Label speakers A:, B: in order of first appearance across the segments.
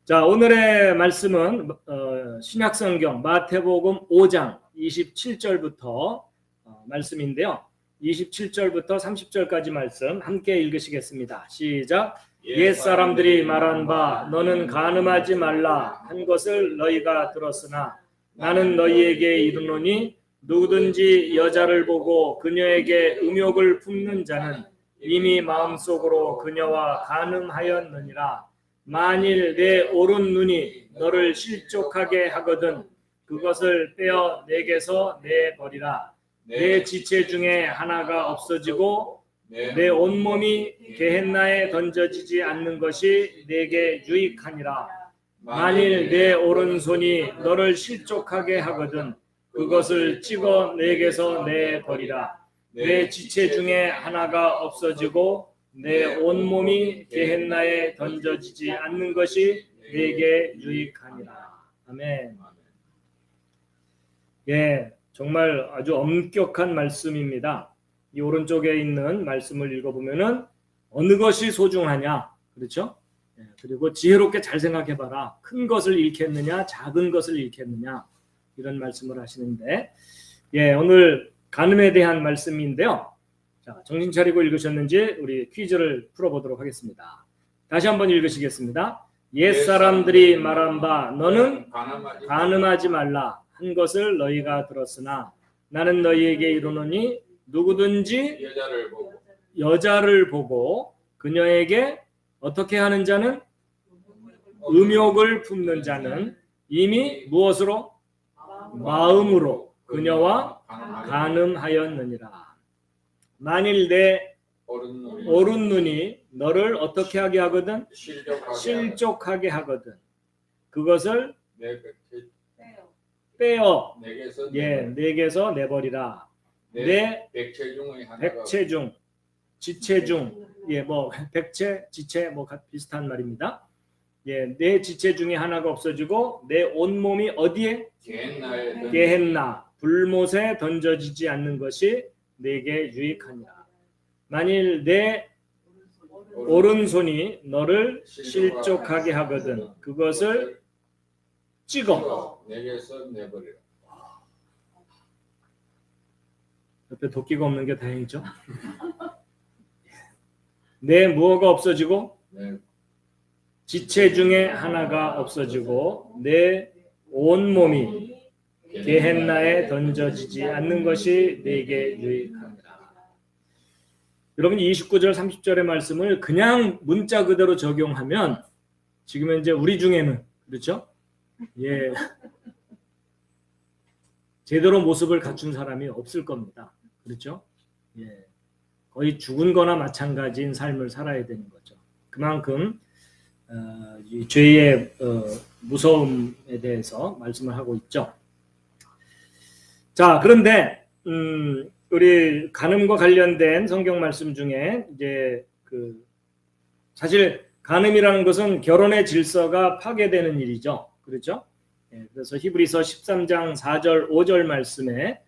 A: 자, 오늘의 말씀은 신약성경 마태복음 5장 27절부터 말씀인데요. 27절부터 30절까지 말씀 함께 읽으시겠습니다. 시작. 옛 사람들이 말한 바 너는 간음하지 말라 한 것을 너희가 들었으나 나는 너희에게 이르노니 누구든지 여자를 보고 그녀에게 음욕을 품는 자는 이미 마음속으로 그녀와 간음하였느니라. 만일 내 오른 눈이 너를 실족하게 하거든 그것을 빼어 내게서 내버리라. 내 지체 중에 하나가 없어지고 내 온몸이 게헨나에 던져지지 않는 것이 내게 유익하니라. 만일 내 오른손이 너를 실족하게 하거든 그것을 찍어 내게서 내버리라. 내 지체 중에 하나가 없어지고 내 온몸이 게헨나에 던져지지 않는 것이 내게 유익하니라. 아멘. 예, 정말 아주 엄격한 말씀입니다. 이 오른쪽에 있는 말씀을 읽어보면은 어느 것이 소중하냐, 그렇죠? 예, 그리고 지혜롭게 잘 생각해봐라. 큰 것을 잃겠느냐, 작은 것을 잃겠느냐, 이런 말씀을 하시는데, 예, 오늘 간음에 대한 말씀인데요. 자, 정신 차리고 읽으셨는지 우리 퀴즈를 풀어보도록 하겠습니다. 다시 한번 읽으시겠습니다. 옛 사람들이 말한 바 너는 간음하지 말라 한 것을 너희가 들었으나 나는 너희에게 이르노니 누구든지 여자를 보고 그녀에게 어떻게 하는 자는 음욕을 품는 자는 이미 무엇으로? 마음으로 그녀와 간음하였느니라. 만일 내 오른 눈이 너를 어떻게 하게 하거든? 실족하게 하거든. 그것을 빼어 내게서 내버리라. 내 백체 중, 지체 중, 뭐 백체, 지체 뭐 비슷한 말입니다. 내 지체 중에 하나가 없어지고 내 온몸이 어디에? 게헨나, 불못에 던져지지 않는 것이 내게 유익하니라. 만일 내 오른손이 너를 실족하게 하거든 그것을 찍어
B: 내게서 내버리라.
A: 옆에 도끼가 없는 게 다행이죠. 내 무엇가 없어지고 지체 중에 하나가 없어지고 내 온몸이 게헨나에 던져지지 않는 것이 내게 유익하니라. 여러분 29절 30절의 말씀을 그냥 문자 그대로 적용하면 지금 현재 우리 중에는 그렇죠? 예. 제대로 모습을 갖춘 사람이 없을 겁니다. 그렇죠? 예. 거의 죽은 거나 마찬가지인 삶을 살아야 되는 거죠. 그만큼 이 죄의 무서움에 대해서 말씀을 하고 있죠. 자, 그런데 우리 간음과 관련된 성경 말씀 중에 이제 사실 간음이라는 것은 결혼의 질서가 파괴되는 일이죠. 그렇죠? 예, 그래서 히브리서 13장 4절 5절 말씀에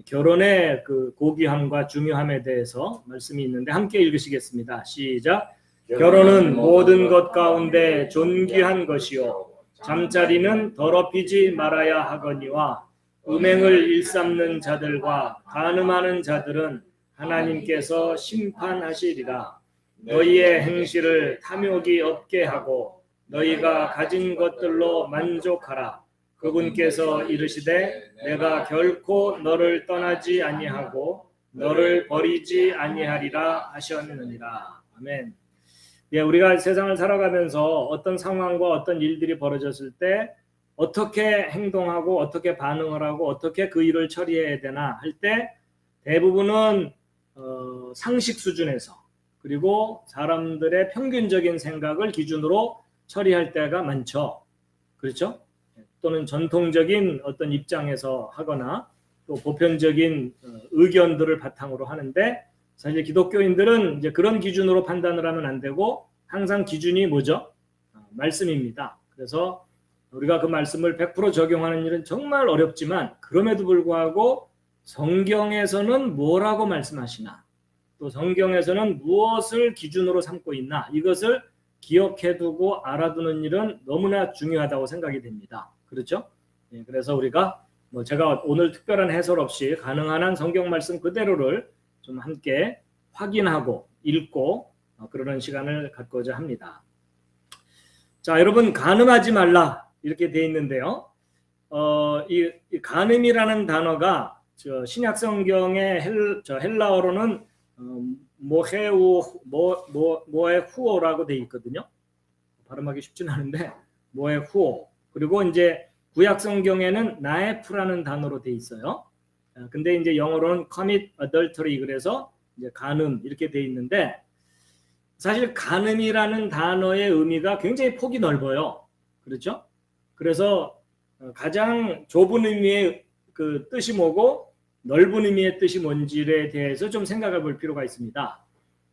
A: 결혼의 고귀함과 중요함에 대해서 말씀이 있는데 함께 읽으시겠습니다. 시작. 결혼은 모든 것 가운데 존귀한 것이요 잠자리는 더럽히지 말아야 하거니와 음행을 일삼는 자들과 간음하는 자들은 하나님께서 심판하시리라. 너희의 행실을 탐욕이 없게 하고 너희가 가진 것들로 만족하라. 그분께서 이르시되 내가 결코 너를 떠나지 아니하고 너를 버리지 아니하리라 하셨느니라. 아멘. 예, 우리가 세상을 살아가면서 어떤 상황과 어떤 일들이 벌어졌을 때 어떻게 행동하고 어떻게 반응을 하고 어떻게 그 일을 처리해야 되나 할 때 대부분은 상식 수준에서 그리고 사람들의 평균적인 생각을 기준으로 처리할 때가 많죠. 그렇죠? 또는 전통적인 어떤 입장에서 하거나 또 보편적인 의견들을 바탕으로 하는데 사실 기독교인들은 이제 그런 기준으로 판단을 하면 안 되고 항상 기준이 뭐죠? 말씀입니다. 그래서 우리가 그 말씀을 100% 적용하는 일은 정말 어렵지만 그럼에도 불구하고 성경에서는 뭐라고 말씀하시나 또 성경에서는 무엇을 기준으로 삼고 있나 이것을 기억해두고 알아두는 일은 너무나 중요하다고 생각이 됩니다. 그렇죠? 예, 그래서 우리가 제가 오늘 특별한 해설 없이 가능한 한 성경 말씀 그대로를 좀 함께 확인하고 읽고 그러는 시간을 갖고자 합니다. 자, 여러분, 간음하지 말라 이렇게 돼 있는데요. 이 간음이라는 단어가 신약 성경의 헬라어로는 모헤후오라고 돼 있거든요. 발음하기 쉽진 않은데 모헤후오. 그리고 이제 구약 성경에는 나에프라는 단어로 돼 있어요. 근데 이제 영어로는 commit adultery, 그래서 이제 간음 이렇게 돼 있는데, 사실 간음이라는 단어의 의미가 굉장히 폭이 넓어요. 그렇죠? 그래서 가장 좁은 의미의 그 뜻이 뭐고 넓은 의미의 뜻이 뭔지에 대해서 좀 생각해 볼 필요가 있습니다.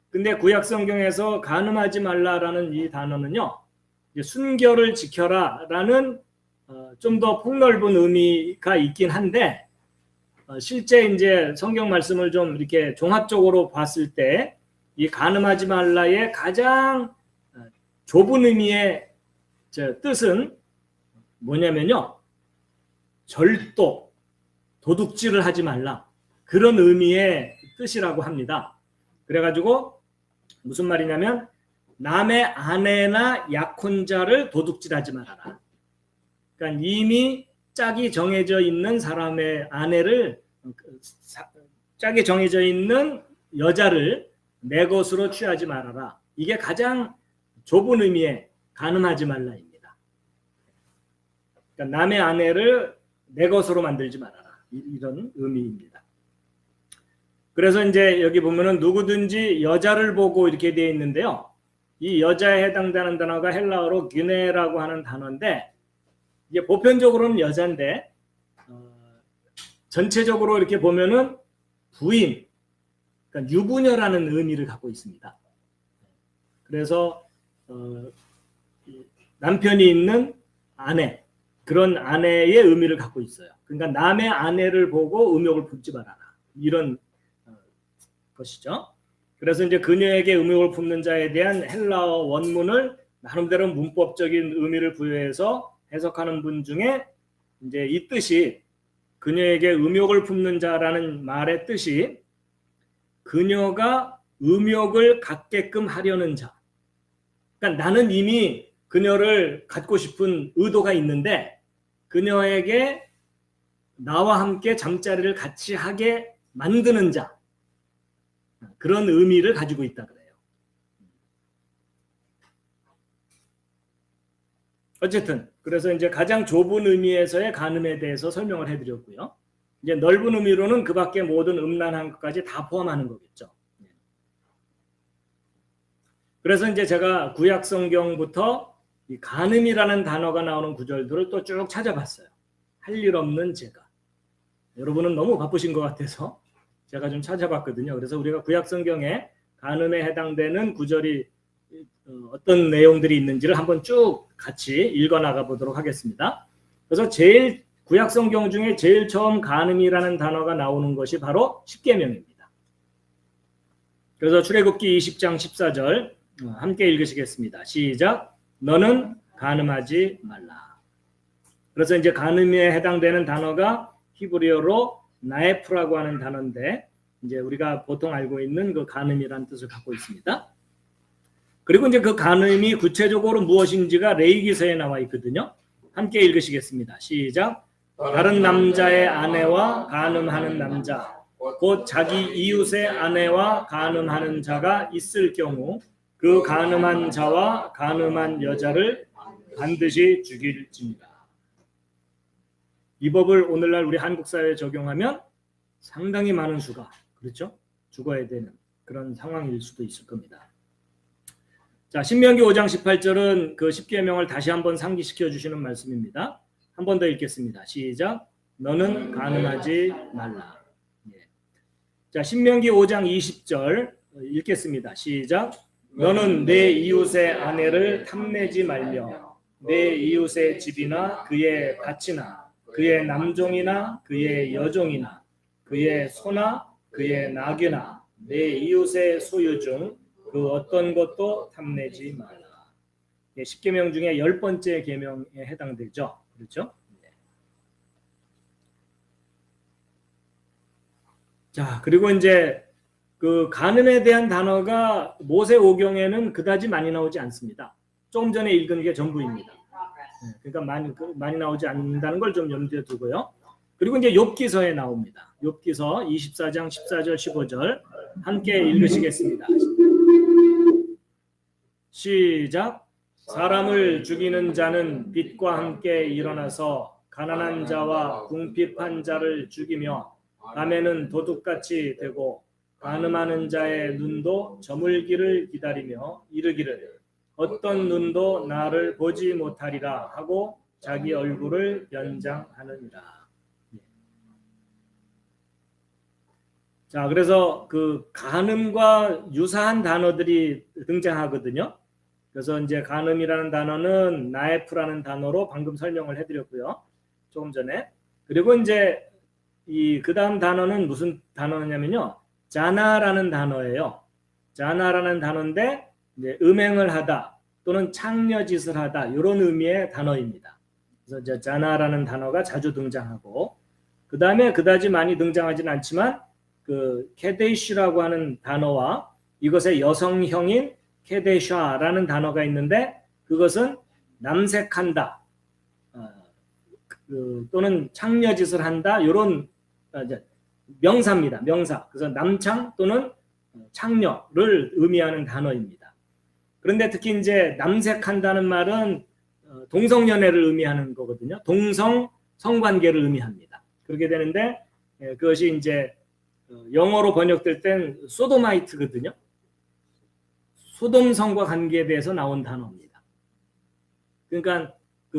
A: 근데 구약 성경에서 간음하지 말라라는 이 단어는요, 이제 순결을 지켜라라는 좀 더 폭넓은 의미가 있긴 한데, 실제 이제 성경 말씀을 좀 이렇게 종합적으로 봤을 때 이 간음하지 말라의 가장 좁은 의미의 뜻은 뭐냐면요, 절도, 도둑질을 하지 말라, 그런 의미의 뜻이라고 합니다. 그래가지고 무슨 말이냐면 남의 아내나 약혼자를 도둑질하지 말아라. 그러니까 이미 짝이 정해져 있는 사람의 아내를, 짝이 정해져 있는 여자를 내 것으로 취하지 말아라. 이게 가장 좁은 의미의 간음하지 말라입니다. 그러니까 남의 아내를 내 것으로 만들지 말아라, 이런 의미입니다. 그래서 이제 여기 보면은 누구든지 여자를 보고 이렇게 되어 있는데요, 이 여자에 해당되는 단어가 헬라어로 gyne라고 하는 단어인데, 이게 보편적으로는 여자인데 전체적으로 이렇게 보면은 부인, 그러니까 유부녀라는 의미를 갖고 있습니다. 그래서 남편이 있는 아내, 그런 아내의 의미를 갖고 있어요. 그러니까 남의 아내를 보고 음욕을 품지 말아라, 이런 것이죠. 그래서 이제 그녀에게 음욕을 품는 자에 대한 헬라어 원문을 나름대로 문법적인 의미를 부여해서 해석하는 분 중에 이제 이 뜻이, 그녀에게 음욕을 품는 자라는 말의 뜻이 그녀가 음욕을 갖게끔 하려는 자. 그러니까 나는 이미 그녀를 갖고 싶은 의도가 있는데 그녀에게 나와 함께 잠자리를 같이 하게 만드는 자, 그런 의미를 가지고 있다 그래요. 어쨌든 그래서 이제 가장 좁은 의미에서의 간음에 대해서 설명을 해드렸고요. 이제 넓은 의미로는 그 밖에 모든 음란한 것까지 다 포함하는 거겠죠. 그래서 이제 제가 구약 성경부터 이 간음이라는 단어가 나오는 구절들을 또 쭉 찾아봤어요. 할 일 없는 제가. 여러분은 너무 바쁘신 것 같아서 제가 좀 찾아봤거든요. 그래서 우리가 구약 성경에 간음에 해당되는 구절이 어떤 내용들이 있는지를 한번 쭉 같이 읽어 나가 보도록 하겠습니다. 그래서 제일 구약 성경 중에 제일 처음 간음이라는 단어가 나오는 것이 바로 십계명입니다. 그래서 출애굽기 20장 14절 함께 읽으시겠습니다. 시작. 너는 간음하지 말라. 그래서 이제 간음에 해당되는 단어가 히브리어로 나에프라고 하는 단어인데, 이제 우리가 보통 알고 있는 그 간음이라는 뜻을 갖고 있습니다. 그리고 이제 그 간음이 구체적으로 무엇인지가 레위기서에 나와 있거든요. 함께 읽으시겠습니다. 시작. 다른 남자의 아내와 간음하는 남자, 곧 자기 이웃의 아내와 간음하는 자가 있을 경우 그 간음한 자와 간음한 여자를 반드시 죽일지니라. 이 법을 오늘날 우리 한국 사회에 적용하면 상당히 많은 수가, 그렇죠? 죽어야 되는 그런 상황일 수도 있을 겁니다. 자, 신명기 5장 18절은 그 십계명을 다시 한번 상기시켜 주시는 말씀입니다. 한 번 더 읽겠습니다. 시작. 너는 간음하지 말라. 예. 자, 신명기 5장 20절 읽겠습니다. 시작. 너는 내 이웃의 아내를 탐내지 말며 내 이웃의 집이나 그의 밭이나 그의 남종이나 그의 여종이나 그의 소나 그의 나귀나 내 이웃의 소유 중 그 어떤 것도 탐내지 말라. 10계명 중에 10번째 계명에 해당되죠. 그렇죠? 자, 그리고 이제 그 간음에 대한 단어가 모세오경에는 그다지 많이 나오지 않습니다. 조금 전에 읽은 게 전부입니다. 그러니까 많이 나오지 않는다는 걸 좀 염두에 두고요. 그리고 이제 욥기서에 나옵니다. 욥기서 24장 14절 15절 함께 읽으시겠습니다. 시작. 사람을 죽이는 자는 빛과 함께 일어나서 가난한 자와 궁핍한 자를 죽이며 밤에는 도둑같이 되고 간음하는 자의 눈도 저물기를 기다리며 이르기를 어떤 눈도 나를 보지 못하리라 하고 자기 얼굴을 연장하느니라. 자, 그래서 그 간음과 유사한 단어들이 등장하거든요. 그래서 이제 간음이라는 단어는 나에프라는 단어로 방금 설명을 해드렸고요. 조금 전에. 그리고 이제 그 다음 단어는 무슨 단어냐면요. 자나라는 단어예요. 자나라는 단어인데 이제 음행을 하다 또는 창녀짓을 하다 이런 의미의 단어입니다. 그래서 이제 자나라는 단어가 자주 등장하고 그 다음에 그다지 많이 등장하지는 않지만 그 케데시라고 하는 단어와 이것의 여성형인 케데샤라는 단어가 있는데 그것은 남색한다 또는 창녀짓을 한다 이런 명사입니다. 명사. 그래서 남창 또는 창녀를 의미하는 단어입니다. 그런데 특히 이제 남색한다는 말은 동성연애를 의미하는 거거든요. 동성 성관계를 의미합니다. 그렇게 되는데 그것이 이제 영어로 번역될 땐 소도마이트거든요. 소돔성과 관계에 대해서 나온 단어입니다. 그러니까 그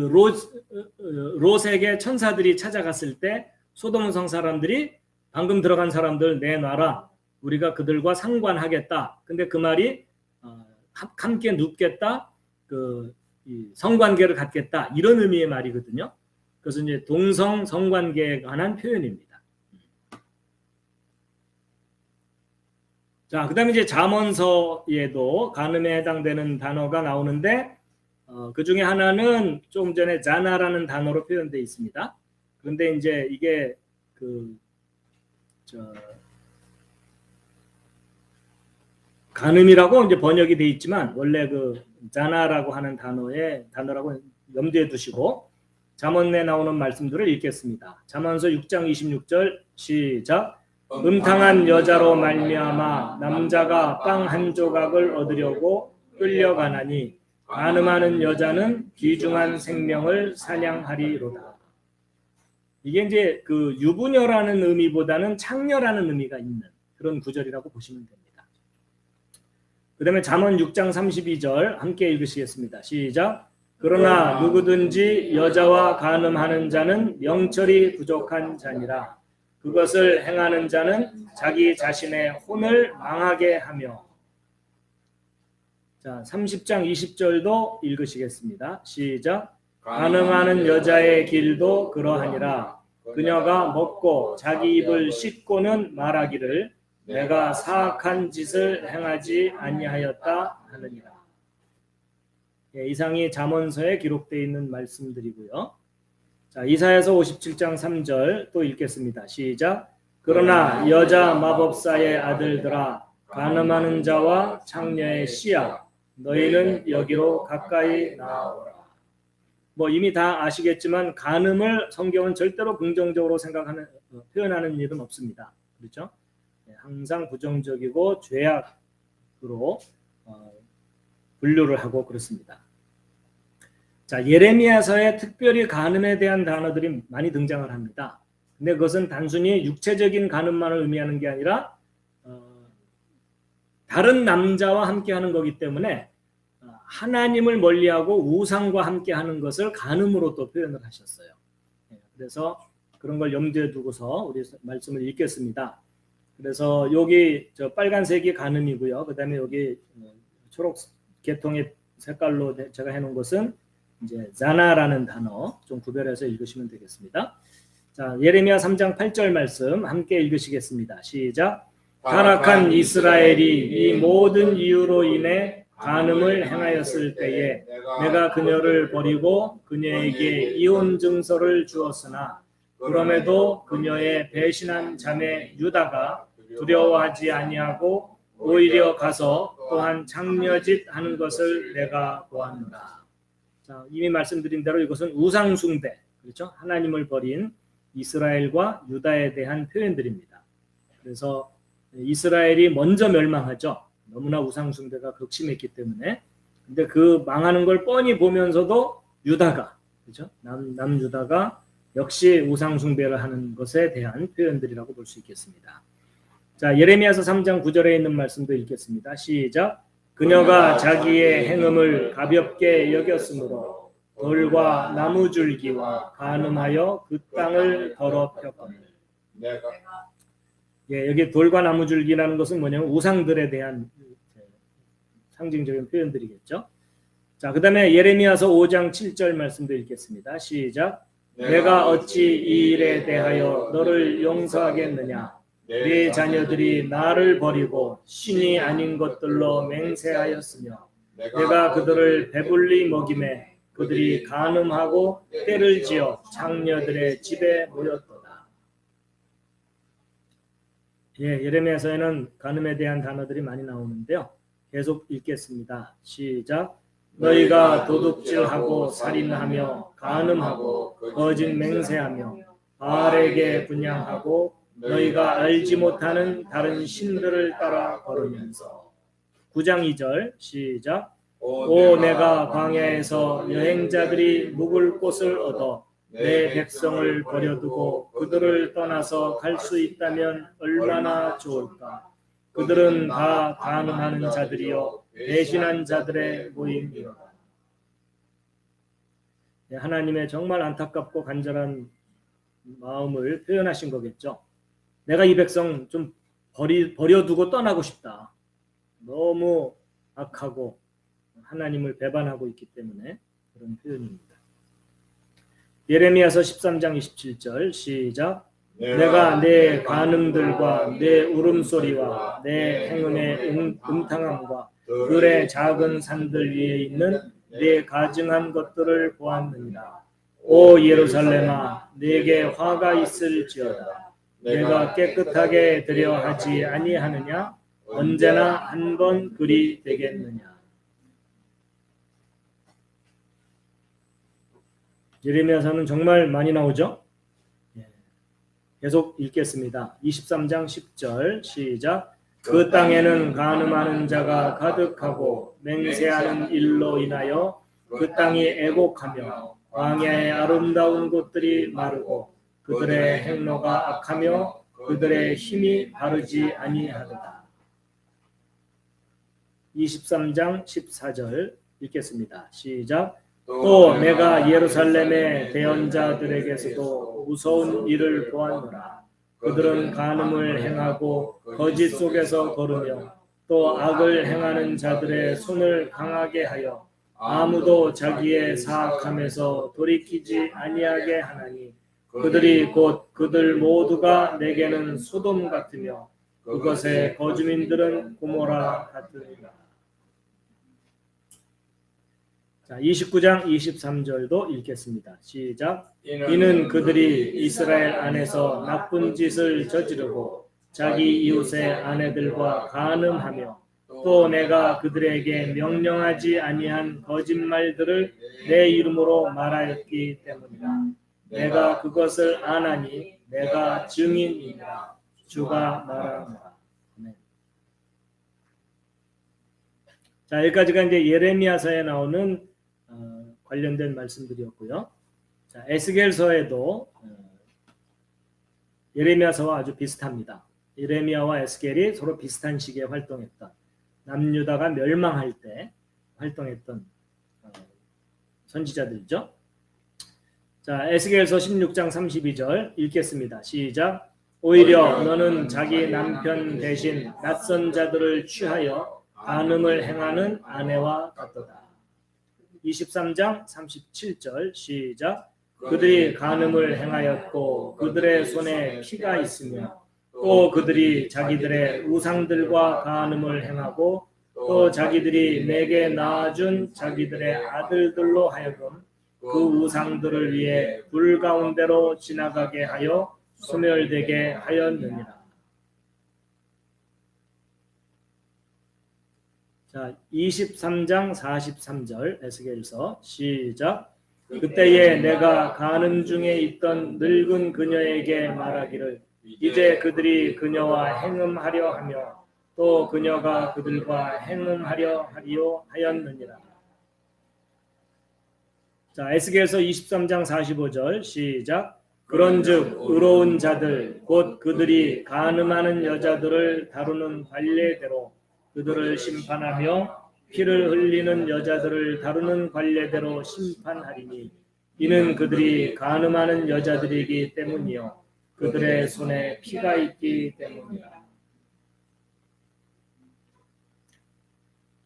A: 롯에게 천사들이 찾아갔을 때 소돔성 사람들이 방금 들어간 사람들 내놔라. 우리가 그들과 상관하겠다. 근데 그 말이 함께 눕겠다. 성관계를 갖겠다. 이런 의미의 말이거든요. 그래서 이제 동성 성관계에 관한 표현입니다. 자, 그다음에 이제 잠언서에도 간음에 해당되는 단어가 나오는데 그 중에 하나는 조금 전에 자나라는 단어로 표현되어 있습니다. 그런데 이제 이게 간음이라고 이제 번역이 되어 있지만 원래 그 자나라고 하는 단어라고 염두에 두시고 잠언에 나오는 말씀들을 읽겠습니다. 잠언서 6장 26절 시작. 음탕한 여자로 말미암아 남자가 빵 한 조각을 얻으려고 끌려가나니 간음하는 여자는 귀중한 생명을 사냥하리로다. 이게 이제 그 유부녀라는 의미보다는 창녀라는 의미가 있는 그런 구절이라고 보시면 됩니다. 그 다음에 잠언 6장 32절 함께 읽으시겠습니다. 시작. 그러나 누구든지 여자와 간음하는 자는 명철이 부족한 자니라. 그것을 행하는 자는 자기 자신의 혼을 망하게 하며. 자, 30장 20절도 읽으시겠습니다. 시작. 간음하는 여자의 길도 그러하니라. 그녀가 먹고 자기 입을 씻고는 말하기를 내가 사악한 짓을 행하지 아니하였다 하느니라. 예, 이상이 잠언서에 기록되어 있는 말씀들이고요. 자, 이사야서 57장 3절 또 읽겠습니다. 시작. 그러나 여자 마법사의 아들들아 간음하는 자와 창녀의 씨야 너희는 여기로 가까이 나오라. 뭐 이미 다 아시겠지만 간음을 성경은 절대로 긍정적으로 표현하는 일은 없습니다. 그렇죠? 항상 부정적이고 죄악으로 분류를 하고 그렇습니다. 자, 예레미야서에 특별히 간음에 대한 단어들이 많이 등장을 합니다. 근데 그것은 단순히 육체적인 간음만을 의미하는 게 아니라 다른 남자와 함께하는 거기 때문에 하나님을 멀리하고 우상과 함께하는 것을 간음으로 또 표현을 하셨어요. 그래서 그런 걸 염두에 두고서 우리 말씀을 읽겠습니다. 그래서 여기 저 빨간색이 간음이고요. 그 다음에 여기 초록 계통의 색깔로 제가 해놓은 것은 이제 자나라는 단어 좀 구별해서 읽으시면 되겠습니다. 자, 예레미야 3장 8절 말씀 함께 읽으시겠습니다. 시작. 타락한 이스라엘이 이 모든 이유로 인해 간음을 행하였을 때에 내가 그녀를 버리고 그녀에게 이혼 증서를 주었으나 그럼에도 그녀의 배신한 자매 유다가 두려워하지 아니하고 오히려 가서 또한 장려짓 하는 것을 내가 보았노라. 자, 이미 말씀드린 대로 이것은 우상 숭배, 그렇죠? 하나님을 버린 이스라엘과 유다에 대한 표현들입니다. 그래서 이스라엘이 먼저 멸망하죠. 너무나 우상 숭배가 극심했기 때문에. 근데 그 망하는 걸 뻔히 보면서도 유다가, 그렇죠? 남유다가 역시 우상 숭배를 하는 것에 대한 표현들이라고 볼 수 있겠습니다. 자, 예레미야서 3장 9절에 있는 말씀도 읽겠습니다. 시작. 그녀가 자기의 행음을 가볍게 여겼으므로 돌과 나무줄기와 간음하여 그 땅을 더럽혔거늘. 예, 여기 돌과 나무줄기라는 것은 뭐냐면 우상들에 대한 상징적인 표현들이겠죠. 자, 그 다음에 예레미야서 5장 7절 말씀도 읽겠습니다. 시작. 내가 어찌 이 일에 대하여 너를 용서하겠느냐. 네 자녀들이 나를 버리고 신이 아닌 것들로 맹세하였으며 내가 그들을 배불리 먹임에 그들이 간음하고 때를 지어 장녀들의 집에 모였도다. 예, 예레미야서에는 간음에 대한 단어들이 많이 나오는데요. 계속 읽겠습니다. 시작. 너희가 도둑질하고 살인하며 간음하고 거짓 맹세하며 바알에게 분향하고 너희가 알지 못하는 다른 신들을 따라 걸으면서. 9장 2절 시작. 오 내가 광야에서 여행자들이 묵을 곳을 얻어 내 백성을 버려두고 그들을 떠나서 갈 수 있다면 얼마나 좋을까. 그들은 다 간음하는 자들이요 배신한 자들의 모임이로다. 하나님의 정말 안타깝고 간절한 마음을 표현하신 거겠죠. 내가 이 백성 좀 버려두고 떠나고 싶다. 너무 악하고 하나님을 배반하고 있기 때문에 그런 표현입니다. 예레미야서 13장 27절 시작. 내가 내 간음들과 내 울음소리와 내 행음의 음탕함과 들의 작은 산들 위에 있는 내 가증한 것들을 보았느니라. 오 예루살렘아 내게 화가 있을지어다. 내가 깨끗하게 드려 하지 아니하느냐. 언제나 한 번 그리 되겠느냐. 예레미야서는 정말 많이 나오죠. 계속 읽겠습니다. 23장 10절 시작. 그 땅에는 간음하는 자가 가득하고 맹세하는 일로 인하여 그 땅이 애곡하며 광야의 아름다운 곳들이 마르고 그들의 행로가 악하며 그들의 힘이 바르지 아니하도다. 23장 14절 읽겠습니다. 시작. 또 내가 예루살렘의 대언자들에게서도 무서운 일을 보았노라. 그들은 간음을 행하고 거짓 속에서 걸으며 또 악을 행하는 자들의 손을 강하게 하여 아무도 자기의 사악함에서 돌이키지 아니하게 하나니 그들이 곧 그들 모두가 내게는 소돔 같으며 그것의 거주민들은 고모라 같으니라. 자, 29장 23절도 읽겠습니다. 시작. 이는 그들이 이스라엘 안에서 나쁜 짓을 저지르고 자기 이웃의 아내들과 간음하며 또 내가 그들에게 명령하지 아니한 거짓말들을 내 이름으로 말하였기 때문이라. 내가 그것을 아나니 내가 증인이니라. 주가 말하노라. 자, 여기까지가 이제 예레미야서에 나오는 관련된 말씀들이었고요. 자, 에스겔서에도 예레미야서와 아주 비슷합니다. 예레미야와 에스겔이 서로 비슷한 시기에 활동했던, 남유다가 멸망할 때 활동했던 선지자들이죠. 자, 에스겔서 16장 32절 읽겠습니다. 시작. 오히려 너는 자기 남편 대신 낯선 자들을 취하여 간음을 행하는 아내와 같도다. 23장 37절 시작. 그들이 간음을 행하였고 그들의 손에 피가 있으며 또 그들이 자기들의 우상들과 간음을 행하고 또 자기들이 내게 낳아준 자기들의 아들들로 하여금 그 우상들을 위해 불 가운데로 지나가게 하여 소멸되게 하였느니라. 자, 23장 43절 에스겔서 시작. 그때에 내가 가늠 중에 있던 늙은 그녀에게 말하기를 이제 그들이 그녀와 행음하려 하며 또 그녀가 그들과 행음하려 하리요 하였느니라. 자, 에스겔서 23장 45절 시작. 그런즉 의로운 자들 곧 그들이 간음하는 여자들을 다루는 관례대로 그들을 심판하며 피를 흘리는 여자들을 다루는 관례대로 심판하리니 이는 그들이 간음하는 여자들이기 때문이요 그들의 손에 피가 있기 때문이라.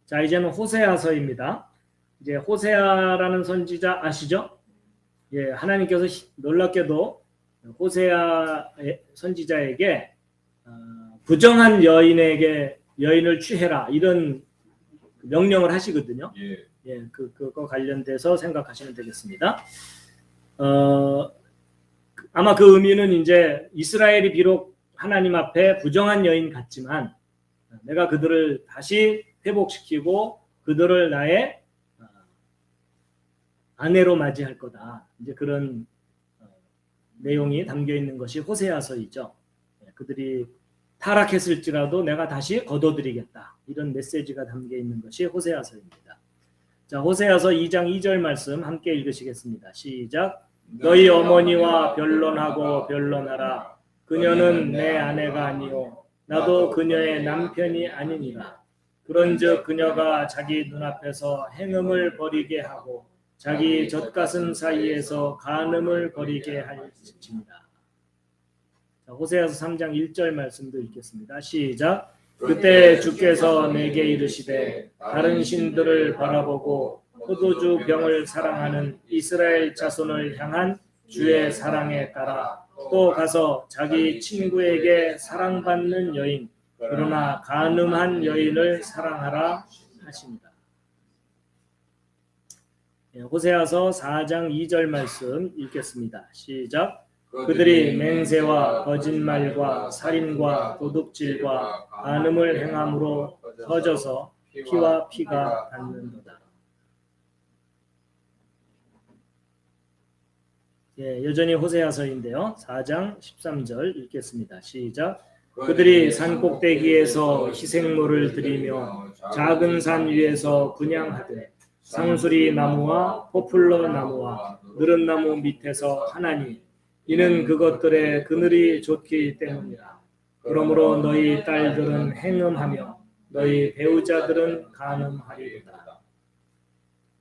A: 자, 이제는 호세아서입니다. 이제 호세아라는 선지자 아시죠? 예, 하나님께서 놀랍게도 호세아 선지자에게 부정한 여인을 취해라 이런 명령을 하시거든요. 예, 그거 관련돼서 생각하시면 되겠습니다. 아마 그 의미는 이제 이스라엘이 비록 하나님 앞에 부정한 여인 같지만 내가 그들을 다시 회복시키고 그들을 나의 아내로 맞이할 거다. 이제 그런 내용이 담겨 있는 것이 호세아서이죠. 그들이 타락했을지라도 내가 다시 거둬들이겠다. 이런 메시지가 담겨 있는 것이 호세아서입니다. 자, 호세아서 2장 2절 말씀 함께 읽으시겠습니다. 시작. 너희 어머니와 변론하고 변론하라. 그녀는 내 아내가 아니요 나도 그녀의 남편이 아니니라. 그런즉 그녀가 자기 눈앞에서 행음을 벌이게 하고 자기 젖가슴 사이에서 간음을 벌이게 할지니라. 호세아서 3장 1절 말씀도 읽겠습니다. 시작. 그때 주께서 내게 이르시되 다른 신들을 바라보고 포도주 병을 사랑하는 이스라엘 자손을 향한 주의 사랑에 따라 또 가서 자기 친구에게 사랑받는 여인 그러나 간음한 여인을 사랑하라 하십니다. 호세아서 4장 2절 말씀 읽겠습니다. 시작. 그들이 맹세와 거짓말과 살인과 도둑질과 간음을 행함으로 터져서 피와 피가 닿는도다. 예, 여전히 호세아서인데요. 4장 13절 읽겠습니다. 시작. 그들이 산 꼭대기에서 희생물을 드리며 작은 산 위에서 분향하되 상수리 나무와 포플러 나무와 느릅 나무 밑에서 하나니 이는 그것들의 그늘이 좋기 때문이라. 그러므로 너희 딸들은 행음하며 너희 배우자들은 간음하리로다.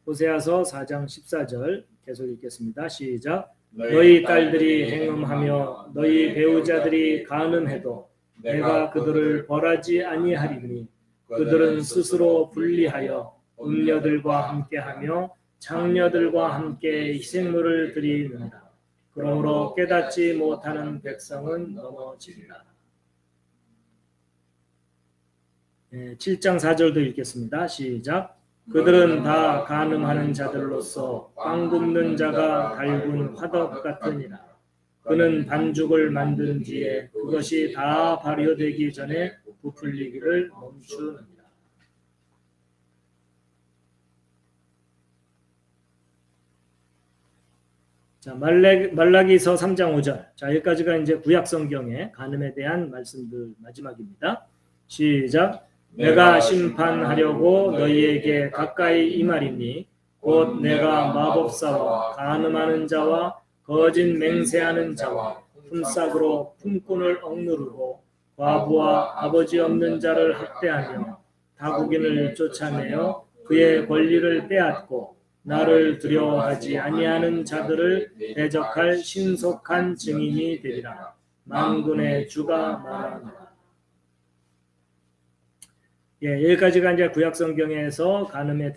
A: 호세아서 4장 14절 계속 읽겠습니다. 시작. 너희 딸들이 행음하며 너희 배우자들이 간음해도 내가 그들을 벌하지 아니하리니 그들은 스스로 분리하여 음녀들과 함께하며 장녀들과 함께 희생물을 드리느니라. 그러므로 깨닫지 못하는 백성은 넘어지리라. 7장 4절도 읽겠습니다. 시작. 그들은 다 간음하는 자들로서 빵 굽는 자가 달군 화덕 같으니라. 그는 반죽을 만든 뒤에 그것이 다 발효되기 전에 부풀리기를 멈추느니라. 자, 말라기서 3장 5절. 자, 여기까지가 이제 구약 성경의 간음에 대한 말씀들 마지막입니다. 시작. 내가 심판하려고 너희에게 가까이 임하리니 곧 내가 마법사와 간음하는 자와 거짓 맹세하는 자와 품삯으로 품꾼을 억누르고 과부와 아버지 없는 자를 학대하며 다국인을 쫓아내어 그의 권리를 빼앗고 나를 두려워하지 아니하는 자들을 대적할 신속한 증인이 되리라. 만군의 주가 말하노라. 예, 여기까지가 이제 구약 성경에서 간음에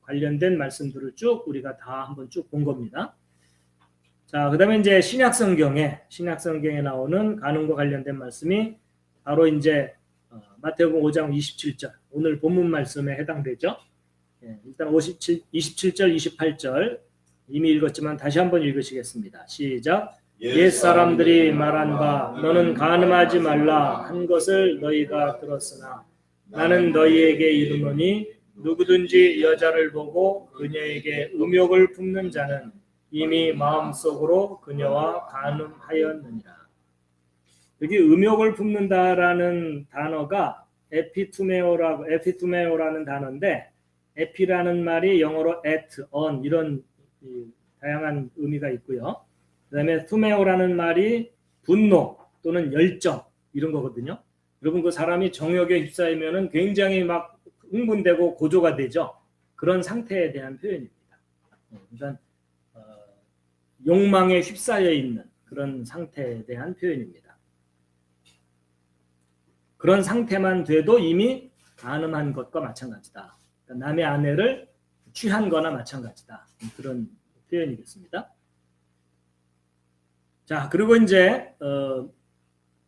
A: 관련된 말씀들을 쭉 우리가 다 한번 쭉 본 겁니다. 자, 그다음에 이제 신약 성경에 나오는 간음과 관련된 말씀이 바로 이제 마태복음 5장 27절 오늘 본문 말씀에 해당되죠. 일단 27절, 28절 이미 읽었지만 다시 한번 읽으시겠습니다. 시작. 옛 사람들이 말한 바 너는 간음하지 말라 한 것을 너희가 들었으나 나는 너희에게 이르노니 누구든지 여자를 보고 그녀에게 음욕을 품는 자는 이미 마음속으로 그녀와 간음하였느니라. 여기 음욕을 품는다라는 단어가 에피투메오라는 단어인데, 에피라는 말이 영어로 at, on 이런 다양한 의미가 있고요. 그 다음에 투메오라는 말이 분노 또는 열정 이런 거거든요. 여러분 그 사람이 정욕에 휩싸이면은 굉장히 막 흥분되고 고조가 되죠. 그런 상태에 대한 표현입니다. 그러니까 욕망에 휩싸여 있는 그런 상태에 대한 표현입니다. 그런 상태만 돼도 이미 간음한 것과 마찬가지다. 그러니까 남의 아내를 취한 거나 마찬가지다. 그런 표현이겠습니다. 자, 그리고 이제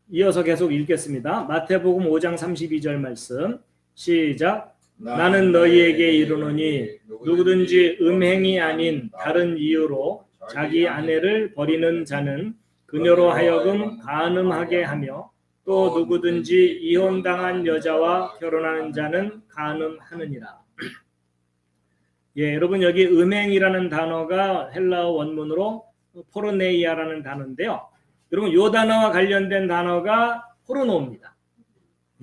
A: 이어서 계속 읽겠습니다. 마태복음 5장 32절 말씀 시작. 나는 너희에게 이르노니 누구든지 음행이 아닌 다른 이유로 자기 아내를 버리는 자는 그녀로 하여금 간음하게 하며 또 누구든지 이혼당한 여자와 결혼하는 자는 간음하느니라. 예, 여러분 여기 음행이라는 단어가 헬라어 원문으로 포르네이아라는 단어인데요. 여러분 이 단어와 관련된 단어가 포르노입니다.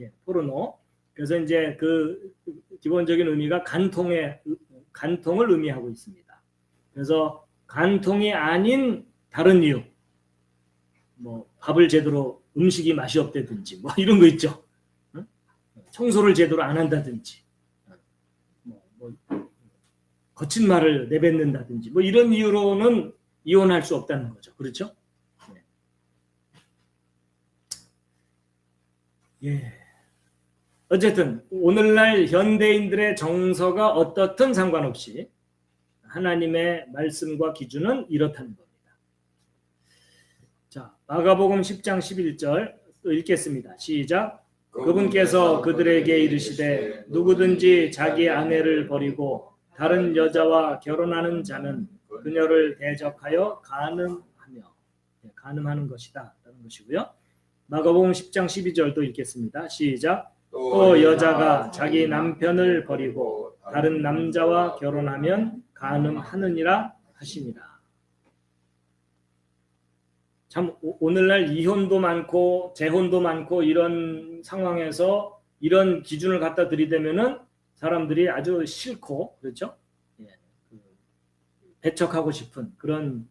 A: 예, 포르노. 그래서 이제 그 기본적인 의미가 간통을 의미하고 있습니다. 그래서 간통이 아닌 다른 이유, 뭐 밥을 제대로 음식이 맛이 없다든지 뭐 이런 거 있죠. 청소를 제대로 안 한다든지, 뭐 거친 말을 내뱉는다든지 뭐 이런 이유로는 이혼할 수 없다는 거죠. 그렇죠? 예. 어쨌든 오늘날 현대인들의 정서가 어떻든 상관없이 하나님의 말씀과 기준은 이렇다는 겁니다. 자, 마가복음 10장 11절 또 읽겠습니다. 시작. 그분께서 그들에게 이르시되 누구든지 자기 아내를 버리고 다른 여자와 결혼하는 자는 그녀를 대적하여 간음하는 것이다 라는 것이고요. 마가복음 10장 12절도 읽겠습니다. 시작. 또 여자가 자기 남편을 버리고 다른 남자와 결혼하면 간음하느니라 하시니라. 참 오늘날 이혼도 많고 재혼도 많고 이런 상황에서 이런 기준을 갖다 들이대면은 사람들이 아주 싫고 그렇죠? 예, 배척하고 싶은 그런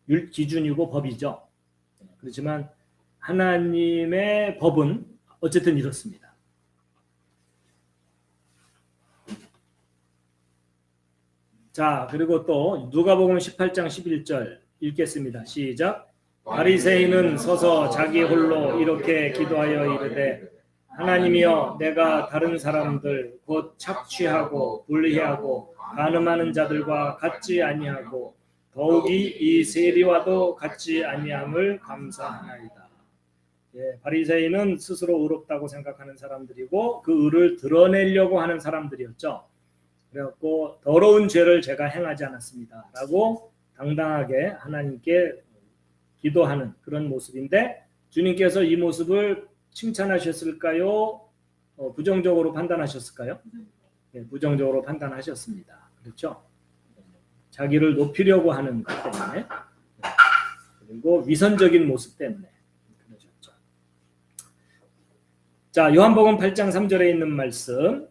A: 기준이고 법이죠. 그렇지만 하나님의 법은 어쨌든 이렇습니다. 자, 그리고 또 누가복음 18장 11절 읽겠습니다. 시작. 바리새인은 서서 자기 홀로 이렇게 기도하여 이르되 하나님이여 내가 다른 사람들 곧 착취하고 불의하고 간음하는 자들과 같지 아니하고 더욱이 이 세리와도 같지 아니함을 감사하나이다. 예, 바리새인은 스스로 의롭다고 생각하는 사람들이고 그 의를 드러내려고 하는 사람들이었죠. 그래갖고 더러운 죄를 제가 행하지 않았습니다 라고 당당하게 하나님께 기도하는 그런 모습인데 주님께서 이 모습을 칭찬하셨을까요? 부정적으로 판단하셨을까요? 네, 부정적으로 판단하셨습니다. 그렇죠? 자기를 높이려고 하는 것 때문에 그리고 위선적인 모습 때문에 그러셨죠. 자, 요한복음 8장 3절에 있는 말씀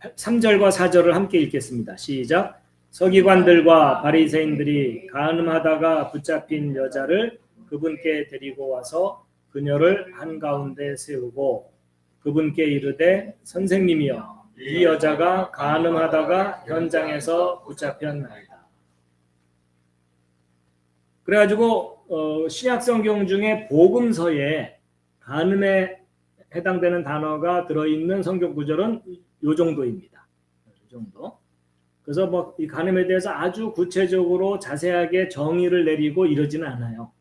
A: 3절과 4절을 함께 읽겠습니다. 시작. 서기관들과 바리새인들이 간음하다가 붙잡힌 여자를 그분께 데리고 와서 그녀를 한가운데 세우고 그분께 이르되 선생님이여 이 여자가 간음하다가 현장에서 붙잡혔나이다. 그래가지고 신약성경 중에 복음서에 간음에 해당되는 단어가 들어있는 성경 구절은 이 정도입니다. 이 정도. 그래서 뭐 이 간음에 대해서 아주 구체적으로 자세하게 정의를 내리고 이러지는 않아요.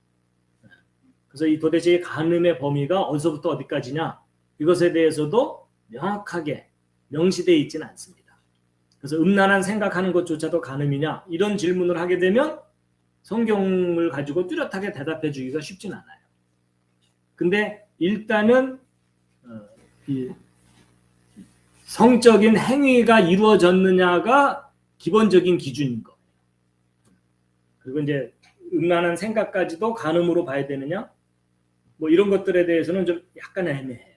A: 그래서 이 도대체 간음의 범위가 어디서부터 어디까지냐 이것에 대해서도 명확하게 명시되어 있지는 않습니다. 그래서 음란한 생각하는 것조차도 간음이냐 이런 질문을 하게 되면 성경을 가지고 뚜렷하게 대답해 주기가 쉽진 않아요. 근데 일단은 이 성적인 행위가 이루어졌느냐가 기본적인 기준인 거예요. 그리고 이제 음란한 생각까지도 간음으로 봐야 되느냐 뭐 이런 것들에 대해서는 좀 약간 애매해요.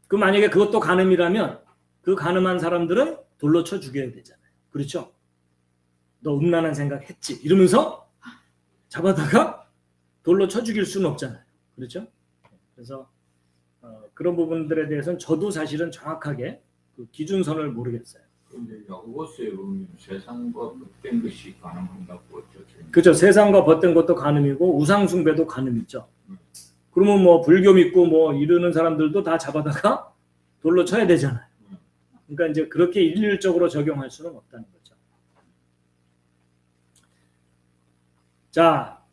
A: 그 만약에 그것도 간음이라면 그 간음한 사람들은 돌로 쳐 죽여야 되잖아요. 그렇죠? 너 음란한 생각 했지? 이러면서 잡아다가 돌로 쳐 죽일 수는 없잖아요. 그렇죠? 그래서 그런 부분들에 대해서는 저도 사실은 정확하게 그 기준선을 모르겠어요.
B: 그런데 야고보서에 보면 세상과 벗된 것이 가능한다고 했죠.
A: 그렇죠. 세상과 벗된 것도 간음이고 우상숭배도 간음이죠. 그러면 뭐 불교 믿고 뭐 이러는 사람들도 다 잡아다가 돌로 쳐야 되잖아요. 그러니까 이제 그렇게 일률적으로 적용할 수는 없다는 거죠. 자,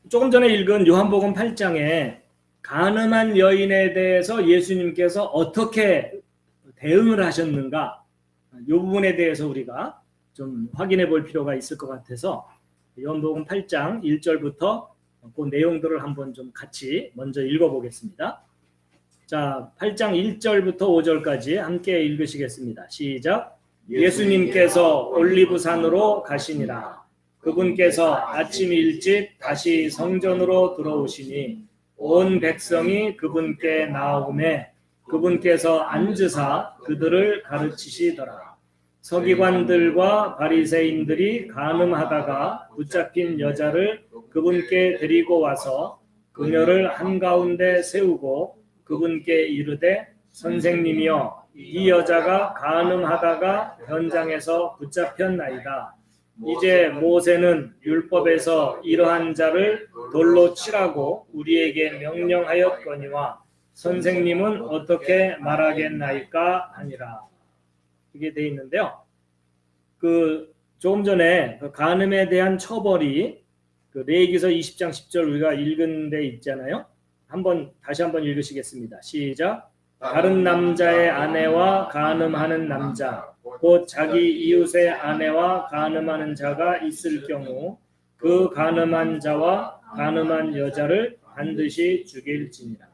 A: 조금 전에 읽은 요한복음 8장에 간음한 여인에 대해서 예수님께서 어떻게 대응을 하셨는가 이 부분에 대해서 우리가 좀 확인해 볼 필요가 있을 것 같아서 요한복음 8장 1절부터 그 내용들을 한번 좀 같이 먼저 읽어보겠습니다. 자, 8장 1절부터 5절까지 함께 읽으시겠습니다. 시작. 예수님께서 올리브산으로 가시니라. 그분께서 아침 일찍 다시 성전으로 들어오시니 온 백성이 그분께 나오매 그분께서 앉으사 그들을 가르치시더라. 서기관들과 바리새인들이 간음하다가 붙잡힌 여자를 그분께 데리고 와서 그녀를 한가운데 세우고 그분께 이르되 선생님이여 이 여자가 간음하다가 현장에서 붙잡혔나이다. 이제 모세는 율법에서 이러한 자를 돌로 치라고 우리에게 명령하였거니와 선생님은 어떻게 말하겠나이까 하니라. 이게 돼 있는데요. 그 조금 전에 그 간음에 대한 처벌이 그 레위기서 20장 10절 우리가 읽은 데 있잖아요. 다시 한번 읽으시겠습니다. 시작. 다른 남자의 아내와 간음하는 남자 곧 자기 이웃의 아내와 간음하는 자가 있을 경우 그 간음한 자와 간음한 여자를 반드시 죽일지니라.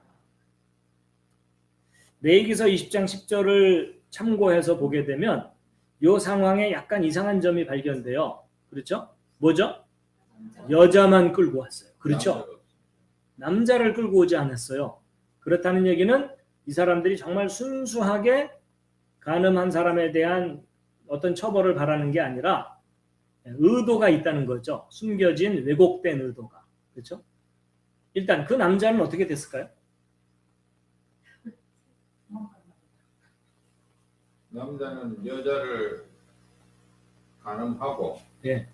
A: 레위기서 20장 10절을 참고해서 보게 되면 이 상황에 약간 이상한 점이 발견돼요. 그렇죠? 뭐죠? 여자만 끌고 왔어요. 그렇죠? 남자를 끌고 오지 않았어요. 그렇다는 얘기는 이 사람들이 정말 순수하게 간음한 사람에 대한 어떤 처벌을 바라는 게 아니라 의도가 있다는 거죠. 숨겨진 왜곡된 의도가. 그렇죠? 일단 그 남자는 어떻게 됐을까요?
B: 남자는 여자를 간음하고
A: 네.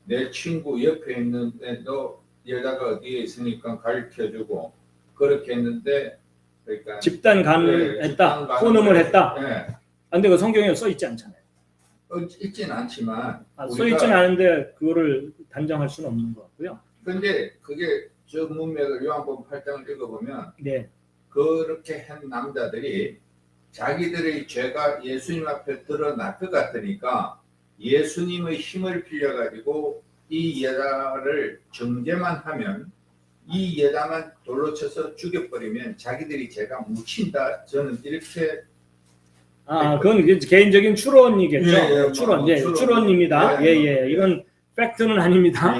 B: 내 친구 옆에 있는데 너 여자가 어디에 있으니까 가르쳐주고 그렇게 했는데 그러니까
A: 집단 간음했다. 혼음을 했다.
B: 네.
A: 근데 그 성경에 써 있지 않잖아요.
B: 있진 않지만
A: 써 있진 않은데 그거를 단정할 수는 없는 것 같고요.
B: 근데 그게 저 문맥을 요한복음 8장을 읽어보면
A: 네.
B: 그렇게 한 남자들이 자기들의 죄가 예수님 앞에 드러날 것 같으니까 예수님의 힘을 빌려가지고 이 여자를 정죄만 하면 이 여자만 돌로 쳐서 죽여버리면 자기들이 죄가 묻힌다. 저는 이렇게
A: 그건 개인적인 추론이겠죠.
B: 예,
A: 추론, 추론입니다. 예. 이건 팩트는 아닙니다.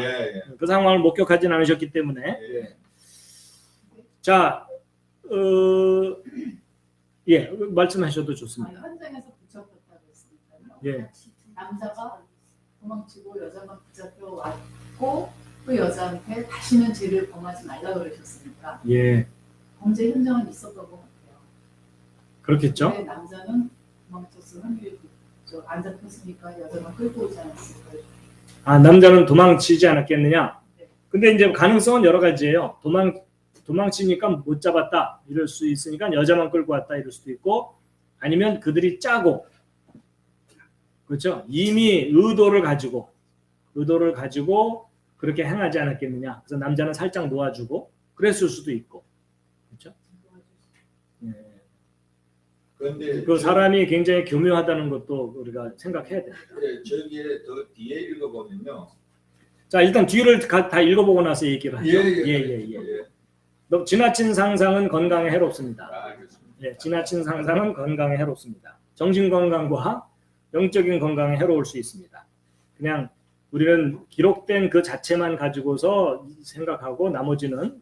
A: 그 상황을 목격하진 않으셨기 때문에. 자, 말씀하셔도 좋습니다.
C: 현장에서 붙잡혔다고 했으니까요.
A: 예.
C: 남자가 도망치고 여자가 붙잡혀 왔고 그 여자한테 다시는 죄를 범하지 말라 그러셨으니까
A: 예.
C: 범죄 현장은 있었던 것 같아요.
A: 그렇겠죠.
C: 근데 남자는 도망쳤을 확률이 안 잡혔으니까 여자만 끌고 오지 않았을까요?
A: 남자는 도망치지 않았겠느냐?
C: 네.
A: 근데 이제 가능성은 여러 가지예요. 도망치니까 못 잡았다 이럴 수 있으니까 여자만 끌고 왔다 이럴 수도 있고 아니면 그들이 짜고 그렇죠. 이미 의도를 가지고 그렇게 행하지 않았겠느냐. 그래서 남자는 살짝 놓아주고 그랬을 수도 있고
B: 근데
A: 그 사람이 굉장히 교묘하다는 것도 우리가 생각해야 됩니다.
B: 저기에 더 뒤에 읽어보면요.
A: 자, 일단 뒤를 다 읽어보고 나서 얘기를 하죠.
B: 예.
A: 지나친 상상은 건강에 해롭습니다.
B: 알겠습니다.
A: 예, 지나친 상상은 건강에 해롭습니다. 정신 건강과 영적인 건강에 해로울 수 있습니다. 그냥 우리는 기록된 그 자체만 가지고서 생각하고 나머지는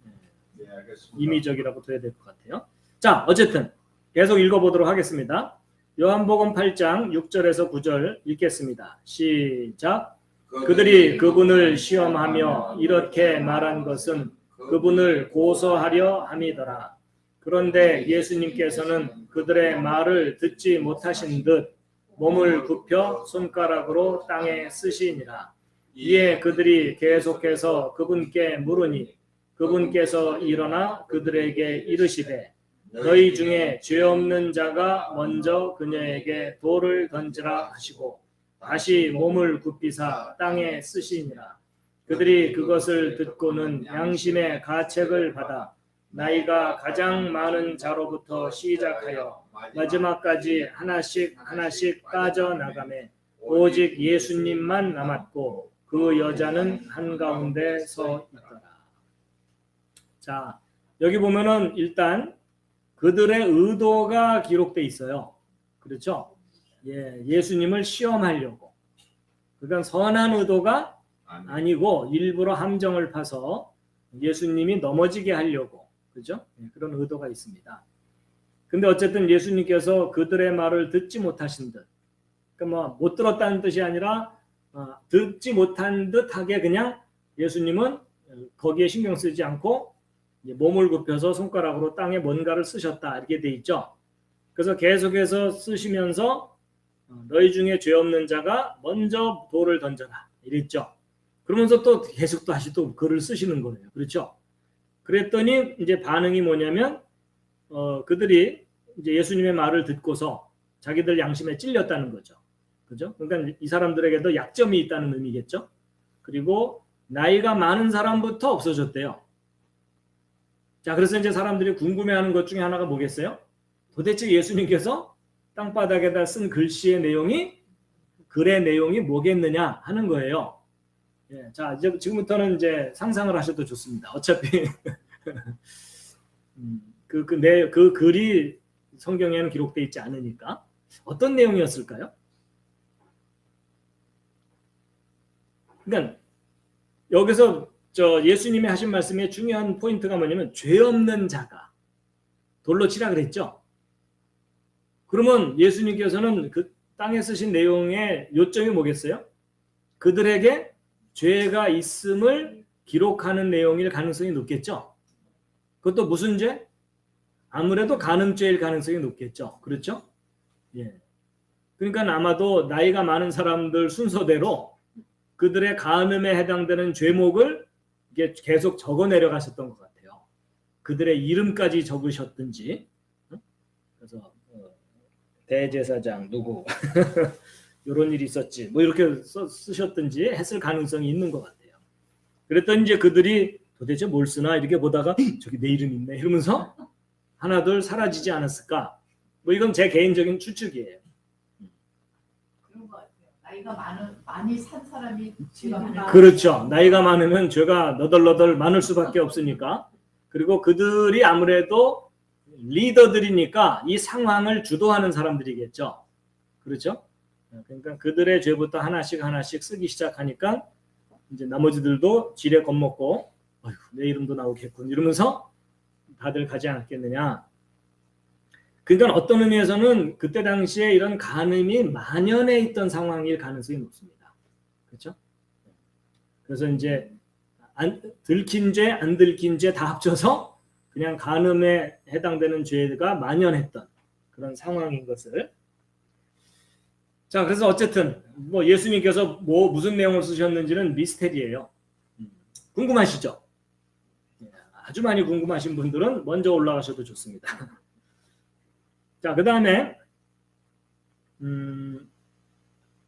B: 네, 알겠습니다.
A: 임의적이라고 둬야 될 것 같아요. 자, 어쨌든 계속 읽어보도록 하겠습니다. 요한복음 8장 6절에서 9절 읽겠습니다. 시작. 그들이 그분을 시험하며 이렇게 말한 것은 그분을 고소하려 함이더라. 그런데 예수님께서는 그들의 말을 듣지 못하신 듯 몸을 굽혀 손가락으로 땅에 쓰시니라. 이에 그들이 계속해서 그분께 물으니 그분께서 일어나 그들에게 이르시되 너희 중에 죄 없는 자가 먼저 그녀에게 돌을 던지라 하시고 다시 몸을 굽히사 땅에 쓰시니라. 그들이 그것을 듣고는 양심의 가책을 받아 나이가 가장 많은 자로부터 시작하여 마지막까지 하나씩 빠져나가매 오직 예수님만 남았고 그 여자는 한가운데 서 있더라. 자, 여기 보면은 일단 그들의 의도가 기록돼 있어요. 그렇죠? 예, 예수님을 시험하려고. 그러니까 선한 의도가 아니고 일부러 함정을 파서 예수님이 넘어지게 하려고. 그죠? 예, 그런 의도가 있습니다. 근데 어쨌든 예수님께서 그들의 말을 듣지 못하신 듯, 그러니까 뭐 못 들었다는 뜻이 아니라 듣지 못한 듯하게 그냥 예수님은 거기에 신경 쓰지 않고 몸을 굽혀서 손가락으로 땅에 뭔가를 쓰셨다 이렇게 돼 있죠. 그래서 계속해서 쓰시면서 너희 중에 죄 없는 자가 먼저 돌을 던져라 이랬죠. 그러면서 또 계속 또 다시 또 글을 쓰시는 거예요. 그렇죠? 그랬더니 이제 반응이 뭐냐면 그들이 이제 예수님의 말을 듣고서 자기들 양심에 찔렸다는 거죠. 그죠? 그러니까 이 사람들에게도 약점이 있다는 의미겠죠. 그리고 나이가 많은 사람부터 없어졌대요. 자, 그래서 이제 사람들이 궁금해하는 것 중에 하나가 뭐겠어요? 도대체 예수님께서 땅바닥에다 쓴 글씨의 내용이 글의 내용이 뭐겠느냐 하는 거예요. 예, 자, 이제 지금부터는 이제 상상을 하셔도 좋습니다. 어차피 그 글이 성경에는 기록되어 있지 않으니까 어떤 내용이었을까요? 그러니까 여기서 예수님이 하신 말씀의 중요한 포인트가 뭐냐면 죄 없는 자가 돌로 치라 그랬죠. 그러면 예수님께서는 그 땅에 쓰신 내용의 요점이 뭐겠어요? 그들에게 죄가 있음을 기록하는 내용일 가능성이 높겠죠. 그것도 무슨 죄? 아무래도 간음죄일 가능성이 높겠죠. 그렇죠? 예. 그러니까 아마도 나이가 많은 사람들 순서대로 그들의 간음에 해당되는 죄목을 이게 계속 적어 내려가셨던 것 같아요. 그들의 이름까지 적으셨든지. 그래서 대제사장 누구 이런 일이 있었지 뭐 이렇게 쓰셨든지 했을 가능성이 있는 것 같아요. 그랬더니 이제 그들이 도대체 뭘 쓰나 이렇게 보다가 저기 내 이름 있네 이러면서 하나 둘 사라지지 않았을까? 뭐 이건 제 개인적인 추측이에요.
C: 그런 것 같아요. 나이가 많이 산 사람이 죄가 많아.
A: 그렇죠. 나이가 많으면 죄가 너덜너덜 많을 수밖에 없으니까. 그리고 그들이 아무래도 리더들이니까 이 상황을 주도하는 사람들이겠죠. 그렇죠? 그러니까 그들의 죄부터 하나씩 쓰기 시작하니까 이제 나머지들도 지레 겁먹고 어휴, 내 이름도 나오겠군 이러면서 다들 가지 않았겠느냐. 그러니까 어떤 의미에서는 그때 당시에 이런 간음이 만연해 있던 상황일 가능성이 높습니다. 그렇죠? 그래서 이제 들킨 죄, 안 들킨 죄 다 합쳐서 그냥 간음에 해당되는 죄가 만연했던 그런 상황인 것을. 자, 그래서 어쨌든 뭐 예수님께서 무슨 내용을 쓰셨는지는 미스테리예요. 궁금하시죠? 아주 많이 궁금하신 분들은 먼저 올라가셔도 좋습니다. 자, 그 다음에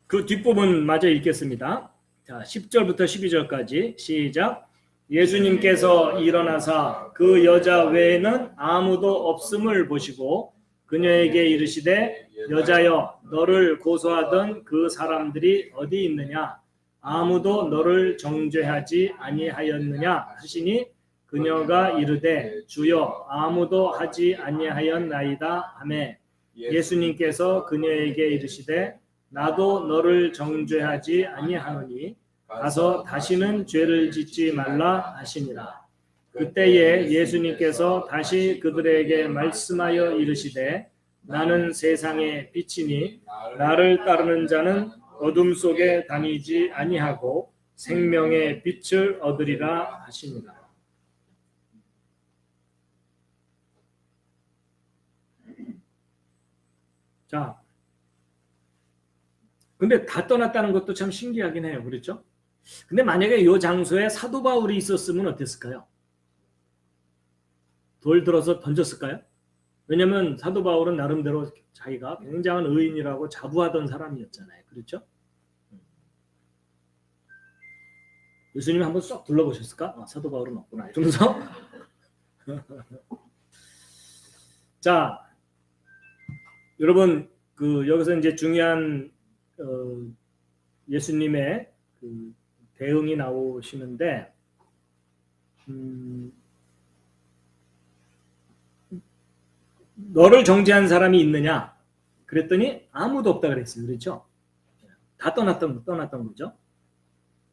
A: 그 뒷부분 마저 읽겠습니다. 자, 10절부터 12절까지 시작. 예수님께서 일어나사 그 여자 외에는 아무도 없음을 보시고 그녀에게 이르시되 여자여 너를 고소하던 그 사람들이 어디 있느냐 아무도 너를 정죄하지 아니하였느냐 하시니 그녀가 이르되 주여 아무도 하지 아니하였나이다 하매 예수님께서 그녀에게 이르시되 나도 너를 정죄하지 아니하노니 가서 다시는 죄를 짓지 말라 하시니라. 그때에 예수님께서 다시 그들에게 말씀하여 이르시되 나는 세상의 빛이니 나를 따르는 자는 어둠 속에 다니지 아니하고 생명의 빛을 얻으리라 하시니라. 자, 근데 다 떠났다는 것도 참 신기하긴 해요. 그렇죠? 근데 만약에 이 장소에 사도 바울이 있었으면 어땠을까요? 돌 들어서 던졌을까요? 왜냐하면 사도 바울은 나름대로 자기가 굉장한 의인이라고 자부하던 사람이었잖아요. 그렇죠? 예수님이 한번 쏙 둘러보셨을까? 아, 사도 바울은 없구나. 이러면서 자, 여러분 여기서 이제 중요한 예수님의 그 대응이 나오시는데 너를 정죄한 사람이 있느냐? 그랬더니 아무도 없다 그랬어요. 그렇죠? 다 떠났던 거죠.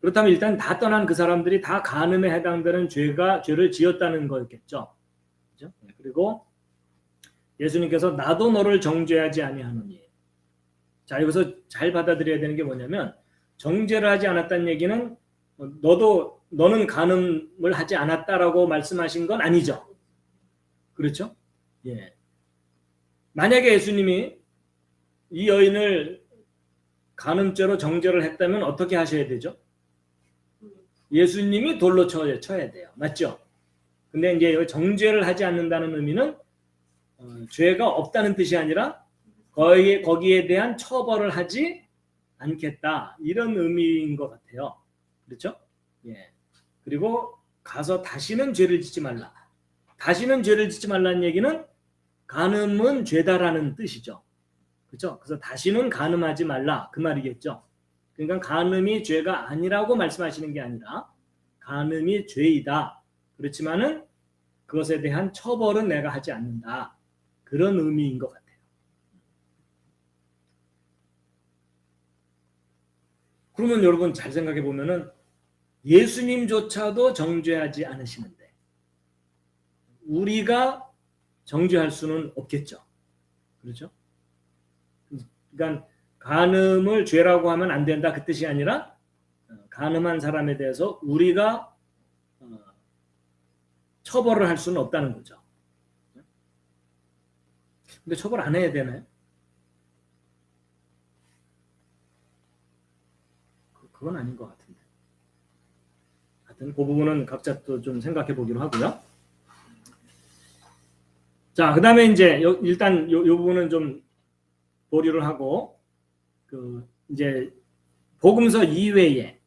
A: 그렇다면 일단 다 떠난 그 사람들이 다 간음에 해당되는 죄를 지었다는 거였겠죠. 그렇죠? 그리고 예수님께서 나도 너를 정죄하지 아니하노니. 자, 여기서 잘 받아들여야 되는 게 뭐냐면 정죄를 하지 않았다는 얘기는 너는 간음을 하지 않았다라고 말씀하신 건 아니죠. 그렇죠? 예. 만약에 예수님이 이 여인을 간음죄로 정죄를 했다면 어떻게 하셔야 되죠? 예수님이 돌로 쳐야 돼요. 맞죠? 근데 이제 정죄를 하지 않는다는 의미는 죄가 없다는 뜻이 아니라 거기에 대한 처벌을 하지 않겠다. 이런 의미인 것 같아요. 그렇죠? 예. 그리고 가서 다시는 죄를 짓지 말라. 다시는 죄를 짓지 말라는 얘기는 간음은 죄다라는 뜻이죠. 그렇죠? 그래서 다시는 간음하지 말라 그 말이겠죠. 그러니까 간음이 죄가 아니라고 말씀하시는 게 아니라 간음이 죄이다. 그렇지만은 그것에 대한 처벌은 내가 하지 않는다. 그런 의미인 것 같아요. 그러면 여러분 잘 생각해 보면은 예수님조차도 정죄하지 않으시는데 우리가 정죄할 수는 없겠죠. 그렇죠? 그러니까 간음을 죄라고 하면 안 된다 그 뜻이 아니라 간음한 사람에 대해서 우리가 처벌을 할 수는 없다는 거죠. 근데 처벌 안 해야 되나요? 그건 아닌 것 같은데. 하여튼 그 부분은 각자 또 좀 생각해 보기로 하고요. 자, 그 다음에 이제 일단 요 부분은 좀 보류를 하고 이제 복음서 이외에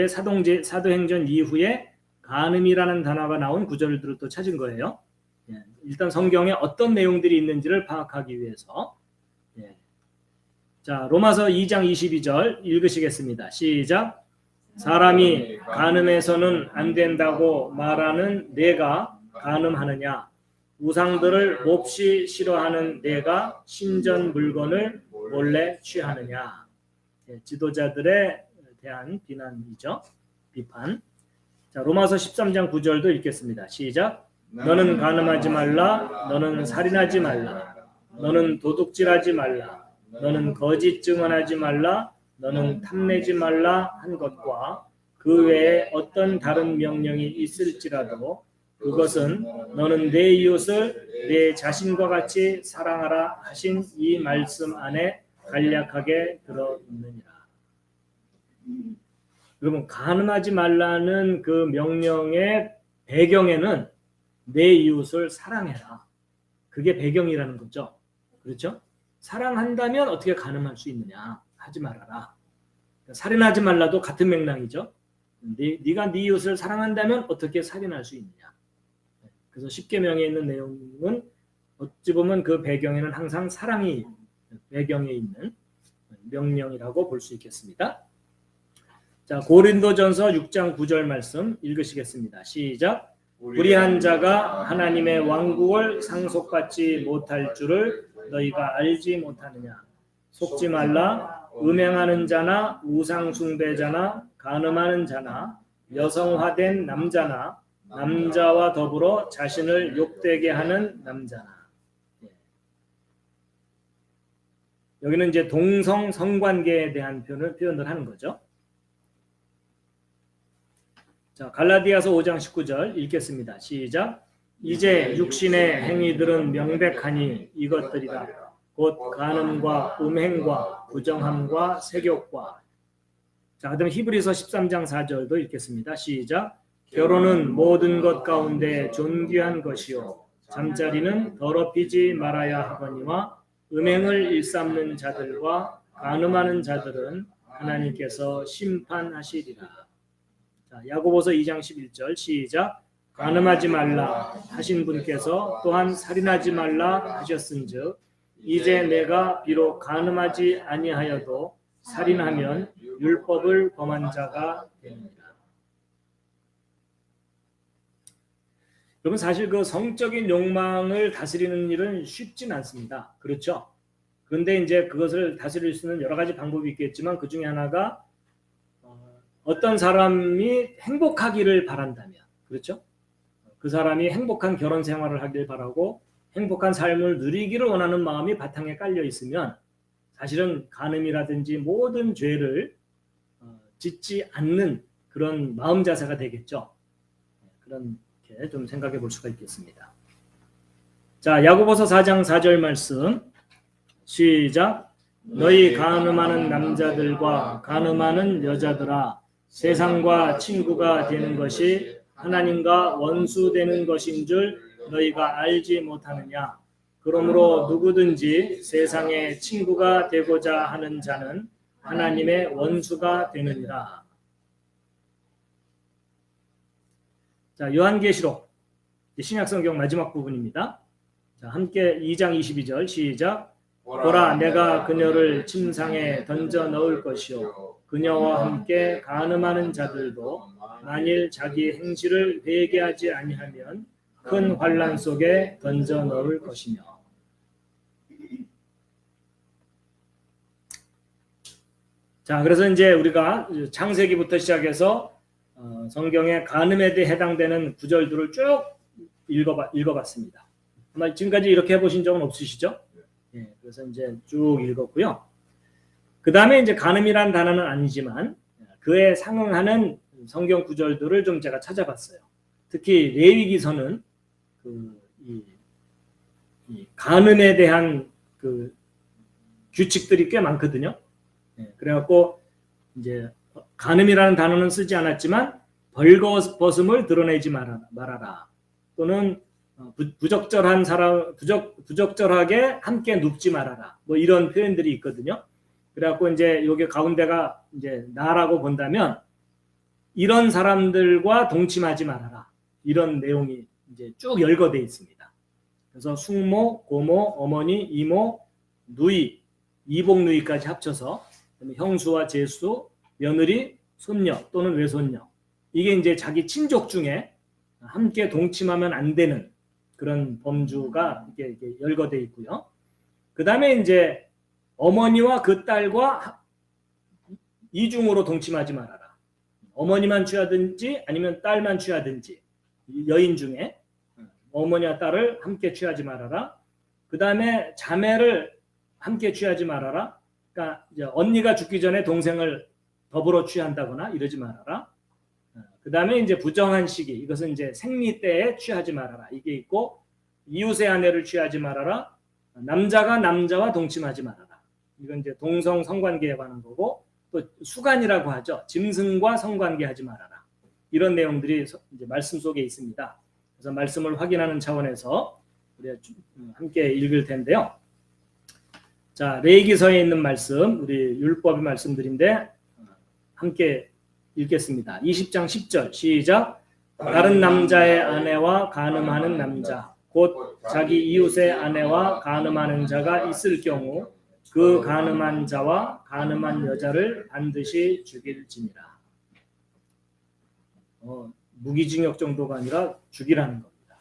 A: 사도행전 이후에 간음이라는 단어가 나온 구절들을 또 찾은 거예요. 예, 일단 성경에 어떤 내용들이 있는지를 파악하기 위해서. 예. 자, 로마서 2장 22절 읽으시겠습니다. 시작. 사람이 간음해서는 안 된다고 말하는 내가 간음하느냐? 우상들을 몹시 싫어하는 내가 신전 물건을 몰래 취하느냐? 예, 지도자들에 대한 비난이죠. 비판. 자, 로마서 13장 9절도 읽겠습니다. 시작. 너는 간음하지 말라. 너는 살인하지 말라. 너는 도둑질하지 말라. 너는 거짓 증언하지 말라. 너는 탐내지 말라 한 것과 그 외에 어떤 다른 명령이 있을지라도 그것은 너는 내 이웃을 내 자신과 같이 사랑하라 하신 이 말씀 안에 간략하게 들어있느니라. 여러분, 간음하지 말라는 그 명령의 배경에는 내 이웃을 사랑해라. 그게 배경이라는 거죠. 그렇죠? 사랑한다면 어떻게 간음할 수 있느냐? 하지 말아라. 살인하지 말라도 같은 맥락이죠. 네가 네 이웃을 사랑한다면 어떻게 살인할 수 있느냐? 그래서 10계명에 있는 내용은 어찌 보면 그 배경에는 항상 사랑이 배경에 있는 명령이라고 볼 수 있겠습니다. 자, 고린도전서 6장 9절 말씀 읽으시겠습니다. 시작. 불의한 자가 하나님의 왕국을 상속받지 못할 줄을 너희가 알지 못하느냐. 속지 말라. 음행하는 자나 우상 숭배자나 간음하는 자나 여성화된 남자나 남자와 더불어 자신을 욕되게 하는 남자나. 여기는 이제 동성 성관계에 대한 표현을 하는 거죠. 자, 갈라디아서 5장 19절 읽겠습니다. 시작. 이제 육신의 행위들은 명백하니 이것들이다. 곧 간음과 음행과 부정함과 세욕과. 자, 그다음 히브리서 13장 4절도 읽겠습니다. 시작. 결혼은 모든 것 가운데 존귀한 것이요 잠자리는 더럽히지 말아야 하거니와 음행을 일삼는 자들과 간음하는 자들은 하나님께서 심판하시리라. 자, 야고보서 2장 11절 시작. 간음하지 말라 하신 분께서 또한 살인하지 말라 하셨은즉 이제 내가 비록 간음하지 아니하여도 살인하면 율법을 범한 자가 됩니다. 여러분, 사실 그 성적인 욕망을 다스리는 일은 쉽진 않습니다. 그렇죠? 그런데 이제 그것을 다스릴 수 있는 여러 가지 방법이 있겠지만 그 중에 하나가 어떤 사람이 행복하기를 바란다면, 그렇죠? 그 사람이 행복한 결혼 생활을 하길 바라고 행복한 삶을 누리기를 원하는 마음이 바탕에 깔려 있으면 사실은 간음이라든지 모든 죄를 짓지 않는 그런 마음 자세가 되겠죠. 그렇게 좀 생각해 볼 수가 있겠습니다. 자, 야고보서 4장 4절 말씀 시작. 너희 간음하는 남자들과 간음하는 여자들아 세상과 친구가 되는 것이 하나님과 원수되는 것인 줄 너희가 알지 못하느냐. 그러므로 누구든지 세상의 친구가 되고자 하는 자는 하나님의 원수가 되느니라. 자, 요한계시록 신약성경 마지막 부분입니다. 자, 함께 2장 22절 시작. 보라, 내가 그녀를 침상에 던져 넣을 것이요 그녀와 함께 간음하는 자들도 만일 자기 행실을 회개하지 아니하면 큰 환난 속에 던져 넣을 것이며. 자, 그래서 이제 우리가 창세기부터 시작해서 성경의 간음에 대해 해당되는 구절들을 쭉 읽어봤습니다. 아마 지금까지 이렇게 해보신 적은 없으시죠? 예, 그래서 이제 쭉 읽었고요. 그 다음에 이제 간음이란 단어는 아니지만 그에 상응하는 성경 구절들을 좀 제가 찾아봤어요. 특히 레위기서는 이 간음에 대한 그 규칙들이 꽤 많거든요. 예, 그래갖고 이제 간음이라는 단어는 쓰지 않았지만 벌거벗음을 드러내지 말아라. 또는 부적절한 사람, 부적절하게 함께 눕지 말아라. 뭐 이런 표현들이 있거든요. 그래갖고 이제 여기 가운데가 이제 나라고 본다면 이런 사람들과 동침하지 말아라. 이런 내용이 이제 쭉 열거되어 있습니다. 그래서 숙모, 고모, 어머니, 이모, 누이, 이복 누이까지 합쳐서 형수와 제수, 며느리, 손녀 또는 외손녀. 이게 이제 자기 친족 중에 함께 동침하면 안 되는 그런 범주가 이렇게 열거되어 있고요. 그 다음에 이제 어머니와 그 딸과 이중으로 동침하지 말아라. 어머니만 취하든지 아니면 딸만 취하든지 여인 중에 어머니와 딸을 함께 취하지 말아라. 그 다음에 자매를 함께 취하지 말아라. 그러니까 이제 언니가 죽기 전에 동생을 더불어 취한다거나 이러지 말아라. 그 다음에 이제 부정한 시기, 이것은 이제 생리 때에 취하지 말아라. 이게 있고 이웃의 아내를 취하지 말아라. 남자가 남자와 동침하지 말아라. 이건 이제 동성 성관계에 관한 거고 또 수간이라고 하죠. 짐승과 성관계하지 말아라. 이런 내용들이 이제 말씀 속에 있습니다. 그래서 말씀을 확인하는 차원에서 우리가 함께 읽을 텐데요. 자, 레위기서에 있는 말씀, 우리 율법의 말씀들인데 함께 읽겠습니다. 20장 10절 시작. 다른 남자의 아내와 간음하는 남자 곧 자기 이웃의 아내와 간음하는 자가 있을 경우 그 간음한 자와 간음한 여자를 반드시 죽일지니라. 무기징역 정도가 아니라 죽이라는 겁니다.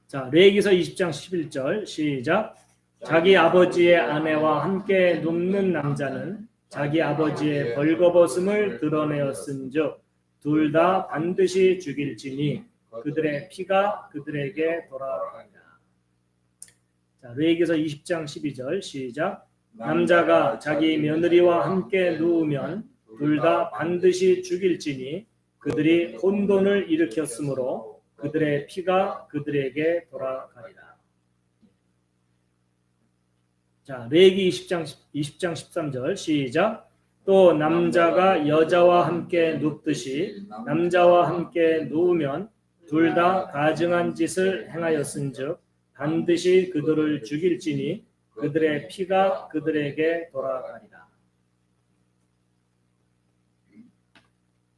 A: 자, 레위기서 20장 11절 시작. 자기 아버지의 아내와 함께 눕는 남자는 자기 아버지의 벌거벗음을 드러내었은즉 둘 다 반드시 죽일지니 그들의 피가 그들에게 돌아가리라. 자, 레위기서 20장 12절 시작. 남자가 자기 며느리와 함께 누우면 둘 다 반드시 죽일지니 그들이 혼돈을 일으켰으므로 그들의 피가 그들에게 돌아가리라. 자, 레위기 20장 13절 시작. 또 남자가 여자와 함께 눕듯이 남자와 함께 누우면 둘 다 가증한 짓을 행하였은즉 반드시 그들을 죽일지니 그들의 피가 그들에게 돌아가리라.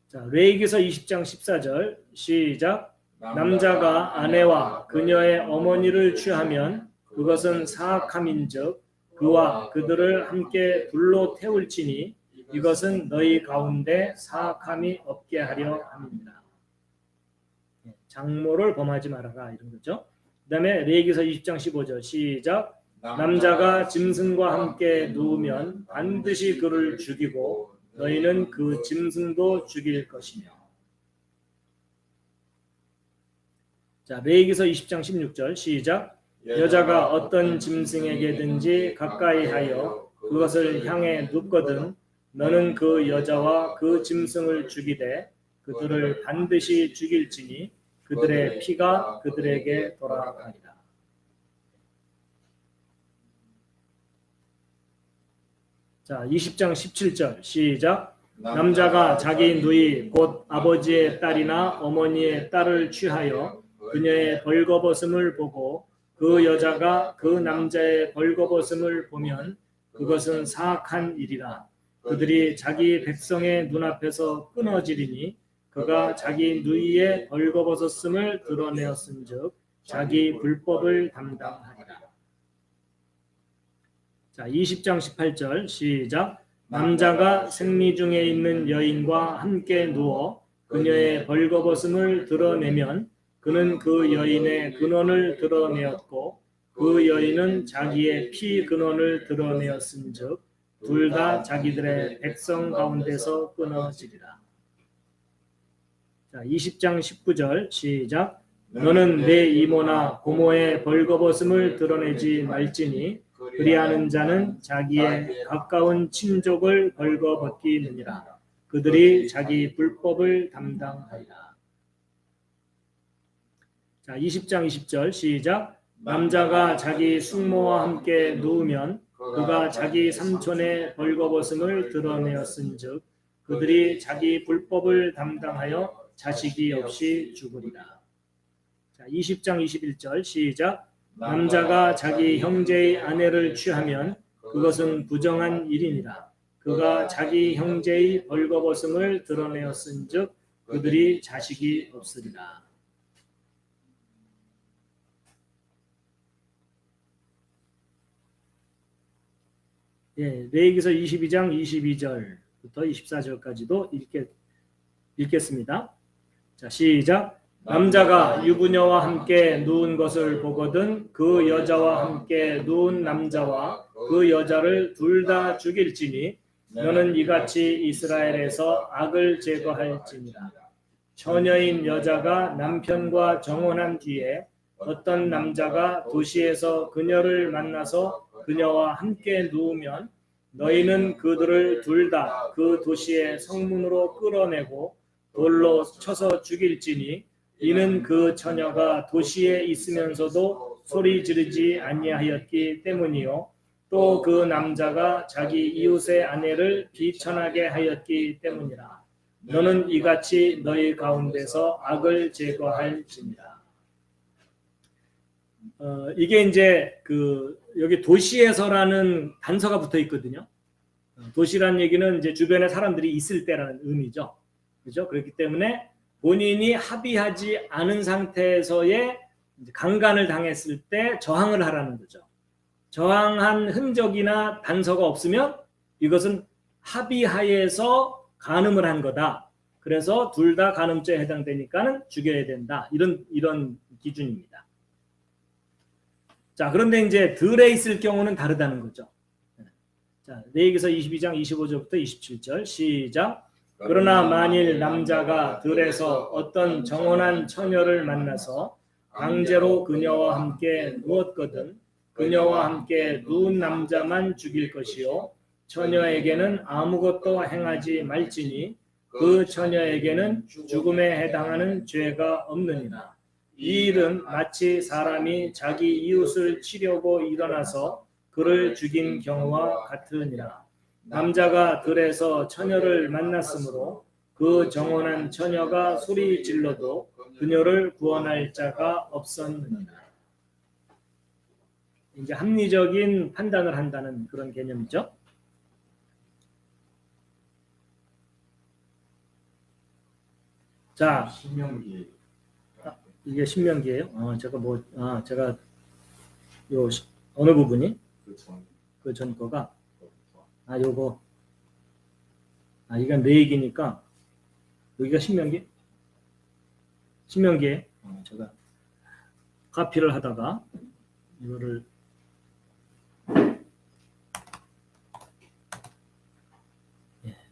A: 자, 레위기서 20장 14절 시작. 남자가 아내와 그녀의 어머니를 취하면 그것은 사악함인즉 그와 그들을 함께 불로 태울지니 이것은 너희 가운데 사악함이 없게 하려 함이니라. 장모를 범하지 말아라 이런 거죠. 그 다음에 레위기서 20장 15절 시작. 남자가 짐승과 함께 누우면 반드시 그를 죽이고 너희는 그 짐승도 죽일 것이며. 자, 레위기서 20장 16절 시작. 여자가 어떤 짐승에게든지 가까이 하여 그것을 향해 눕거든 너는 그 여자와 그 짐승을 죽이되 그들을 반드시 죽일지니 그들의 피가 그들에게 돌아가리라. 자, 20장 17절 시작. 남자가 자기 누이 곧 아버지의 딸이나 어머니의 딸을 취하여 그녀의 벌거벗음을 보고 그 여자가 그 남자의 벌거벗음을 보면 그것은 사악한 일이라. 그들이 자기 백성의 눈앞에서 끊어지리니 그가 자기 누이의 벌거벗었음을 드러내었은즉 자기 불법을 담당하리라. 자, 20장 18절 시작. 남자가 생리 중에 있는 여인과 함께 누워 그녀의 벌거벗음을 드러내면 그는 그 여인의 근원을 드러내었고 그 여인은 자기의 피 근원을 드러내었은즉 둘 다 자기들의 백성 가운데서 끊어지리라. 자, 20장 19절 시작. 너는 내 이모나 고모의 벌거벗음을 드러내지 말지니 그리하는 자는 자기의 가까운 친족을 벌거벗기느니라. 그들이 자기 불법을 담당하리라. 자, 20장 20절 시작. 남자가 자기 숙모와 함께 누우면 그가 자기 삼촌의 벌거벗음을 드러내었은즉 그들이 자기 불법을 담당하여 자식이 없이 죽으리라. 자, 20장 21절 시작. 남자가 자기 형제의 아내를 취하면 그것은 부정한 일이니라. 그가 자기 형제의 벌거벗음을 드러내었은즉 그들이 자식이 없으리라. 예, 레위기서 22장 22절부터 24절까지도 읽겠습니다. 자, 시작. 남자가 유부녀와 함께 누운 것을 보거든 그 여자와 함께 누운 남자와 그 여자를 둘 다 죽일지니 너는 이같이 이스라엘에서 악을 제거할지니라. 처녀인 여자가 남편과 정혼한 뒤에 어떤 남자가 도시에서 그녀를 만나서 그녀와 함께 누우면 너희는 그들을 둘 다 그 도시의 성문으로 끌어내고 돌로 쳐서 죽일지니 이는 그 처녀가 도시에 있으면서도 소리 지르지 아니하였기 때문이요 또 그 남자가 자기 이웃의 아내를 비천하게 하였기 때문이라. 너는 이같이 너희 가운데서 악을 제거할지니라. 이게 이제 여기 도시에서라는 단서가 붙어 있거든요. 도시란 얘기는 이제 주변에 사람들이 있을 때라는 의미죠. 그렇죠? 그렇기 때문에 본인이 합의하지 않은 상태에서의 이제 강간을 당했을 때 저항을 하라는 거죠. 저항한 흔적이나 단서가 없으면 이것은 합의하에서 간음을 한 거다. 그래서 둘 다 간음죄에 해당되니까는 죽여야 된다. 이런 기준입니다. 자, 그런데 이제 들에 있을 경우는 다르다는 거죠. 자, 레위기서 22장 25절부터 27절 시작. 그러나 만일 남자가 들에서 어떤 정혼한 처녀를 만나서 강제로 그녀와 함께 누웠거든 그녀와 함께 누운 남자만 죽일 것이요 처녀에게는 아무것도 행하지 말지니 그 처녀에게는 죽음에 해당하는 죄가 없느니라. 이 일은 마치 사람이 자기 이웃을 치려고 일어나서 그를 죽인 경우와 같으니라. 남자가 들에서 처녀를 만났으므로 그 정혼한 처녀가 소리 질러도 그녀를 구원할 자가 없었느니라. 이제 합리적인 판단을 한다는 그런 개념이죠. 자,
B: 신명기.
A: 이게 신명기예요. 제가 요 어느 부분이 그 전 거가 요거 이건 내 얘기니까 여기가 신명기에 제가 카피를 하다가 이거를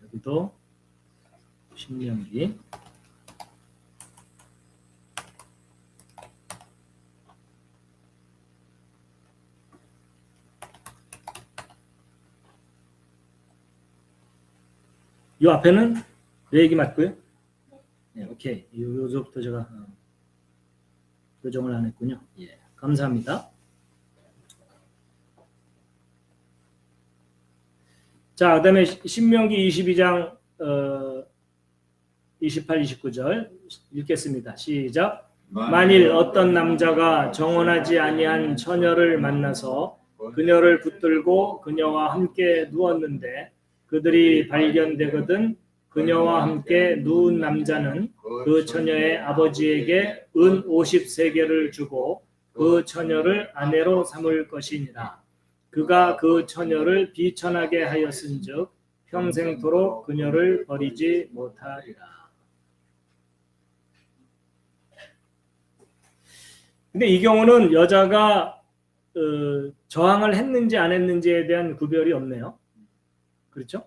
A: 여기도 신명기 이 앞에는 내 얘기 맞고요. 네, 오케이. 요저부터 제가 교정을 안 했군요. 예, 감사합니다. 자, 그다음에 신명기 22장 28, 29절 읽겠습니다. 시작. 만일 어떤 남자가 정혼하지 아니한 처녀를 만나서 그녀를 붙들고 그녀와 함께 누웠는데 그들이 발견되거든 그녀와 함께 누운 남자는 그 처녀의 아버지에게 은 50세겔을 주고 그 처녀를 아내로 삼을 것이니라. 그가 그 처녀를 비천하게 하였은즉 평생토록 그녀를 버리지 못하리라. 근데 이 경우는 여자가 저항을 했는지 안 했는지에 대한 구별이 없네요. 그렇죠?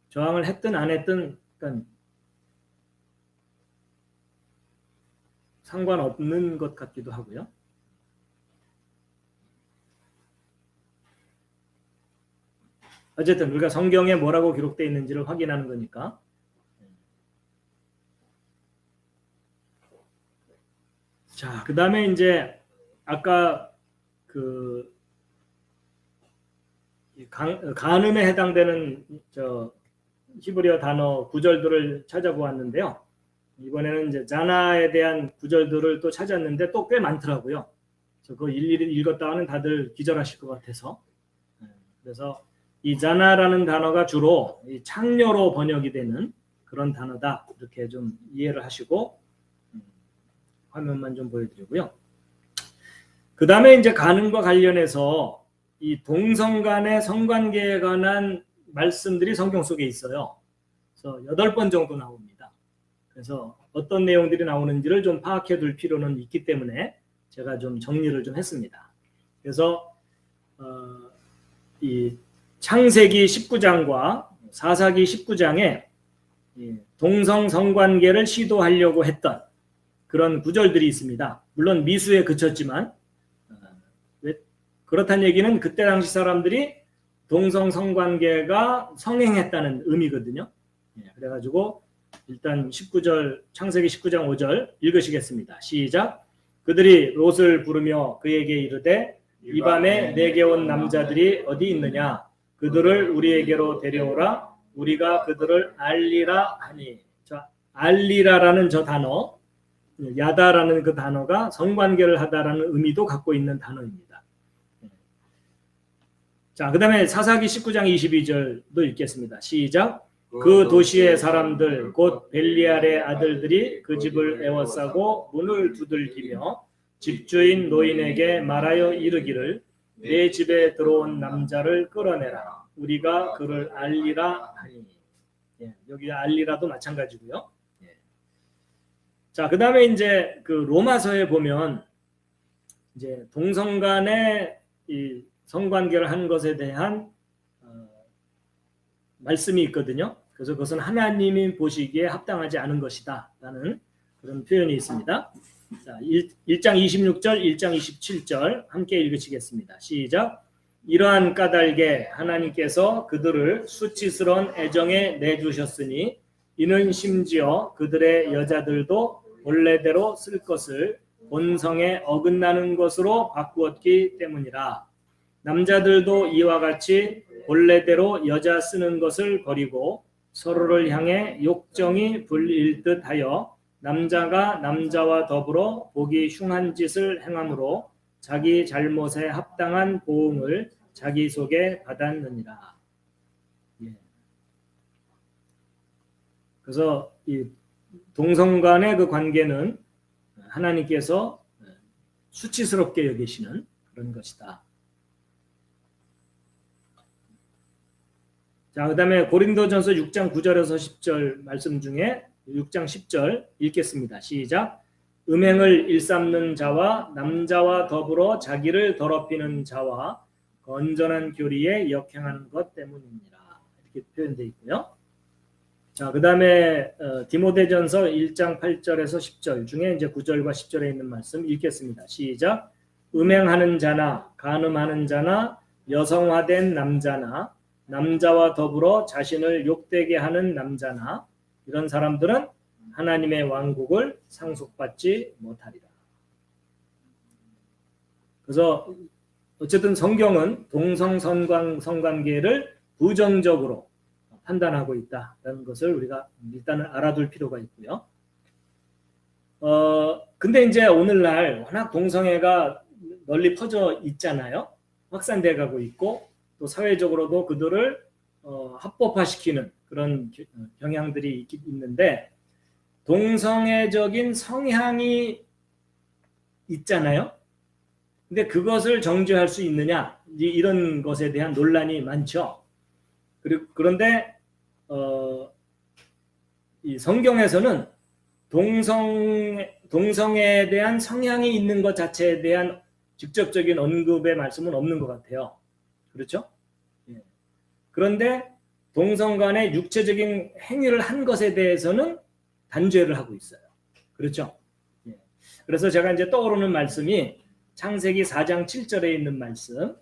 A: 저항을 했든 안 했든 그러니까 상관없는 것 같기도 하고요. 어쨌든 우리가 성경에 뭐라고 기록되어 있는지를 확인하는 거니까. 자, 그 다음에 이제 아까 그 간음에 해당되는 히브리어 단어 구절들을 찾아보았는데요. 이번에는 이제 자나에 대한 구절들을 또 찾았는데 또 꽤 많더라고요. 그래서 그거 일일이 읽었다가는 다들 기절하실 것 같아서. 그래서 이 자나라는 단어가 주로 이 창녀로 번역이 되는 그런 단어다. 이렇게 좀 이해를 하시고 화면만 좀 보여드리고요. 그 다음에 이제 간음과 관련해서 이 동성 간의 성관계에 관한 말씀들이 성경 속에 있어요. 그래서 8번 정도 나옵니다. 그래서 어떤 내용들이 나오는지를 좀 파악해 둘 필요는 있기 때문에 제가 좀 정리를 좀 했습니다. 그래서 이 창세기 19장과 사사기 19장에 동성 성관계를 시도하려고 했던 그런 구절들이 있습니다. 물론 미수에 그쳤지만 그렇다는 얘기는 그때 당시 사람들이 동성 성관계가 성행했다는 의미거든요. 그래가지고 일단 19절 창세기 19장 5절 읽으시겠습니다. 시작. 그들이 롯을 부르며 그에게 이르되 이 밤에 내게 온 남자들이 어디 있느냐 그들을 우리에게로 데려오라 우리가 그들을 알리라 하니. 자, 알리라라는 저 단어 야다라는 그 단어가 성관계를 하다라는 의미도 갖고 있는 단어입니다. 자, 그 다음에 사사기 19장 22절도 읽겠습니다. 시작. 그 도시의 사람들 곧 벨리알의 아들들이 그 집을 에워싸고 문을 두들기며 집주인 노인에게 말하여 이르기를 내 집에 들어온 남자를 끌어내라. 우리가 그를 알리라 하니. 예, 여기 알리라도 마찬가지고요. 예. 자, 그다음에 이제 그 로마서에 보면 이제 동성 간의 이 성관계를 한 것에 대한 말씀이 있거든요. 그래서 그것은 하나님이 보시기에 합당하지 않은 것이다라는 그런 표현이 있습니다. 자, 1장 26절, 1장 27절 함께 읽으시겠습니다. 시작. 이러한 까닭에 하나님께서 그들을 수치스러운 애정에 내주셨으니 이는 심지어 그들의 여자들도 본래대로 쓸 것을 본성에 어긋나는 것으로 바꾸었기 때문이라. 남자들도 이와 같이 본래대로 여자 쓰는 것을 버리고 서로를 향해 욕정이 불일 듯하여 남자가 남자와 더불어 보기 흉한 짓을 행함으로 자기 잘못에 합당한 보응을 자기 속에 받았느니라. 예. 그래서 이 동성 간의 그 관계는 하나님께서 수치스럽게 여기시는 그런 것이다. 자, 그다음에 고린도전서 6장 9절에서 10절 말씀 중에 6장 10절 읽겠습니다. 시작. 음행을 일삼는 자와 남자와 더불어 자기를 더럽히는 자와 건전한 교리에 역행하는 것 때문입니다. 이렇게 표현되어 있고요. 자, 그다음에 디모데전서 1장 8절에서 10절 중에 이제 9절과 10절에 있는 말씀 읽겠습니다. 시작. 음행하는 자나 간음하는 자나 여성화된 남자나 남자와 더불어 자신을 욕되게 하는 남자나 이런 사람들은 하나님의 왕국을 상속받지 못하리라. 그래서 어쨌든 성경은 동성 성관계를 부정적으로 판단하고 있다는 것을 우리가 일단은 알아둘 필요가 있고요. 근데 이제 오늘날 워낙 동성애가 널리 퍼져 있잖아요. 확산돼 가고 있고 또 사회적으로도 그들을 합법화시키는 그런 경향들이 있는데 동성애적인 성향이 있잖아요. 근데 그것을 정죄할 수 있느냐 이런 것에 대한 논란이 많죠. 그런데 이 성경에서는 동성애에 대한 성향이 있는 것 자체에 대한 직접적인 언급의 말씀은 없는 것 같아요. 그렇죠? 예. 그런데 동성 간의 육체적인 행위를 한 것에 대해서는 단죄를 하고 있어요. 그렇죠? 예. 그래서 제가 이제 떠오르는 말씀이 창세기 4장 7절에 있는 말씀,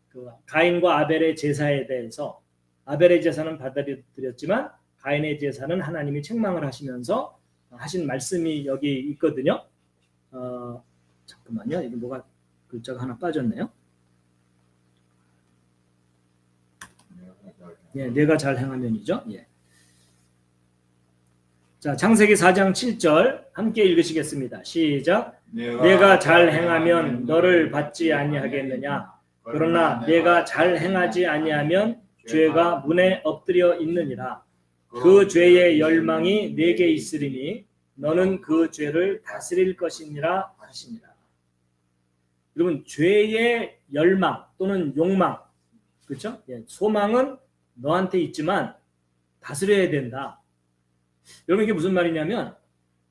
A: 그 가인과 아벨의 제사에 대해서 아벨의 제사는 받아들였지만 가인의 제사는 하나님이 책망을 하시면서 하신 말씀이 여기 있거든요. 잠깐만요. 이거 뭐가 글자가 하나 빠졌네요. 예, 내가 잘 행하면이죠. 예. 자, 창세기 4장 7절 함께 읽으시겠습니다. 시작. 내가 잘 행하면 너를 받지 아니하겠느냐? 그러나 내가 잘 행하지 아니하면 죄가 문에 엎드려 있느니라. 그 죄의 열망이 내게 있으리니 너는 그 죄를 다스릴 것이니라 하시니라. 여러분, 죄의 열망 또는 욕망, 그렇죠? 예, 소망은 너한테 있지만 다스려야 된다. 여러분, 이게 무슨 말이냐면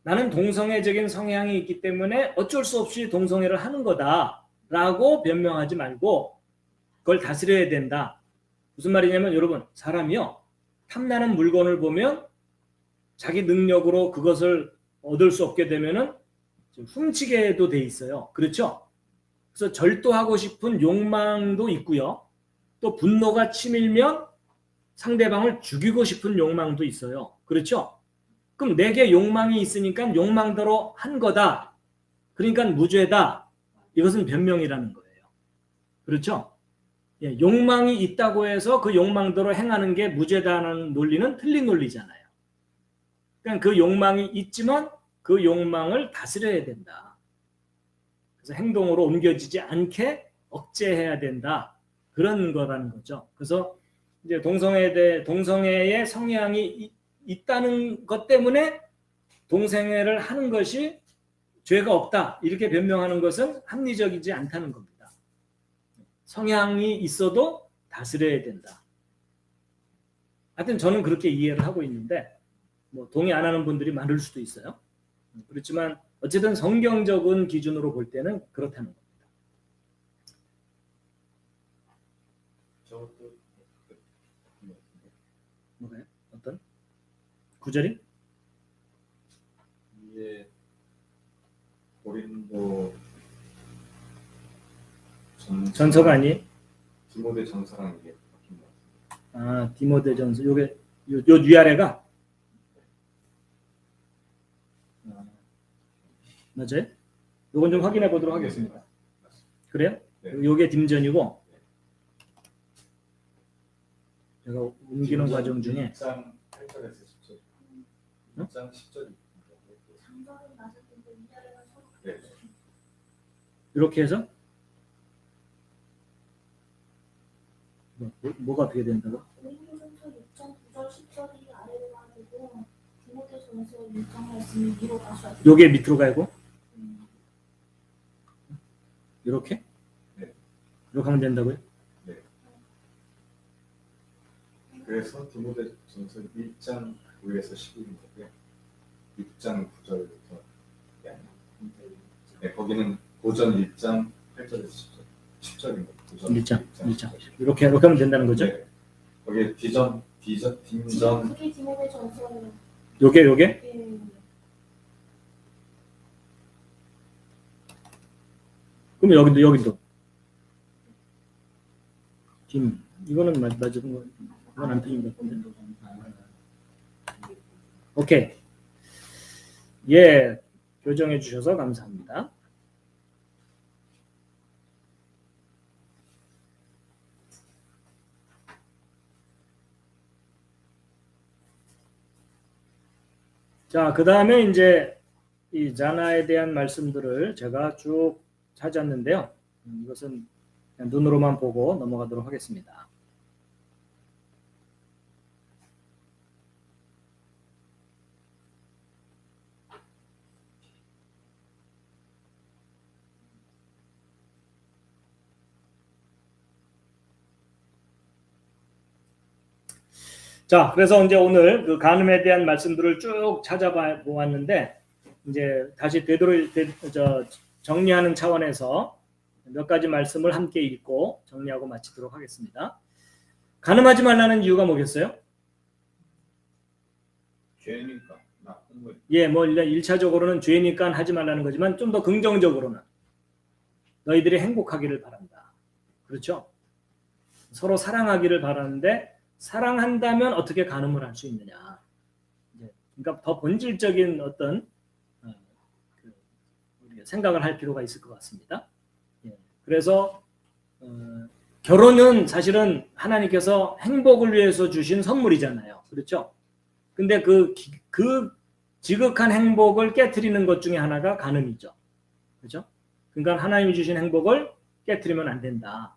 A: 나는 동성애적인 성향이 있기 때문에 어쩔 수 없이 동성애를 하는 거다라고 변명하지 말고 그걸 다스려야 된다. 무슨 말이냐면 여러분, 사람이요, 탐나는 물건을 보면 자기 능력으로 그것을 얻을 수 없게 되면은 훔치게도 돼 있어요. 그렇죠? 그래서 절도하고 싶은 욕망도 있고요. 또 분노가 치밀면 상대방을 죽이고 싶은 욕망도 있어요. 그렇죠? 그럼 내게 욕망이 있으니까 욕망대로 한 거다. 그러니까 무죄다. 이것은 변명이라는 거예요. 그렇죠? 예, 욕망이 있다고 해서 그 욕망대로 행하는 게 무죄다는 논리는 틀린 논리잖아요. 그러니까 그 욕망이 있지만 그 욕망을 다스려야 된다. 그래서 행동으로 옮겨지지 않게 억제해야 된다. 그런 거라는 거죠. 그래서 이제 동성애의 성향이 있다는 것 때문에 동성애를 하는 것이 죄가 없다 이렇게 변명하는 것은 합리적이지 않다는 겁니다. 성향이 있어도 다스려야 된다. 하여튼 저는 그렇게 이해를 하고 있는데 뭐 동의 안 하는 분들이 많을 수도 있어요. 그렇지만 어쨌든 성경적인 기준으로 볼 때는 그렇다는 겁니다.
D: 저것도
A: 뭐가요? 어떤? 구절이?
D: 이게 고린도
A: 전서가 아니?
D: 디모데 전서랑 이게 바뀐 것 같습니다.
A: 아, 디모데 전서. 요게 요 위아래가 맞아요? 요건 좀 확인해 보도록 하겠습니다. 그래요?
D: 네.
A: 요게 딤전이고 제가 옮기는 과정 중에
D: 1장 8절에서 10절. 1장 10절이 네.
A: 이렇게 해서 뭐가 어떻게 된다고?
E: 고린도전서 6장 9절 10절이 아래로 가지고 디모데전서 6장 말씀이 위로 가셔야 돼요.
A: 요게 밑으로 가고 이렇게?
D: 네.
A: 이렇게 하면 된다고요?
D: 그래서 디모데 전서 1장 9에서 11인데 6장 9절부터 네, 거기는 고전 1장 8절에서 10절인 거예요.
A: 1장. 이렇게 하면 된다는 거죠?
D: 네. 거기에 딤전
E: 그게 디모데전서예요.
A: 요게?
E: 예.
A: 그럼 여기도 딤. 이거는 맞은 거. 이건 안 틀린 것 같은데. 오케이. 예, 교정해 주셔서 감사합니다. 자, 그 다음에 이제 이 자나에 대한 말씀들을 제가 쭉 찾았는데요. 이것은 그냥 눈으로만 보고 넘어가도록 하겠습니다. 자, 그래서 이제 오늘 그 간음에 대한 말씀들을 쭉 찾아보았는데 이제 다시 정리하는 차원에서 몇 가지 말씀을 함께 읽고 정리하고 마치도록 하겠습니다. 간음하지 말라는 이유가 뭐겠어요?
B: 죄니까 나쁜 거.
A: 예, 뭐 1차적으로는 죄니까 하지 말라는 거지만 좀 더 긍정적으로는 너희들이 행복하기를 바란다. 그렇죠? 서로 사랑하기를 바라는데 사랑한다면 어떻게 간음을 할 수 있느냐. 그러니까 더 본질적인 어떤 우리가 생각을 할 필요가 있을 것 같습니다. 그래서 결혼은 사실은 하나님께서 행복을 위해서 주신 선물이잖아요. 그렇죠? 근데 그 지극한 행복을 깨트리는 것 중에 하나가 간음이죠. 그렇죠? 그러니까 하나님이 주신 행복을 깨트리면 안 된다.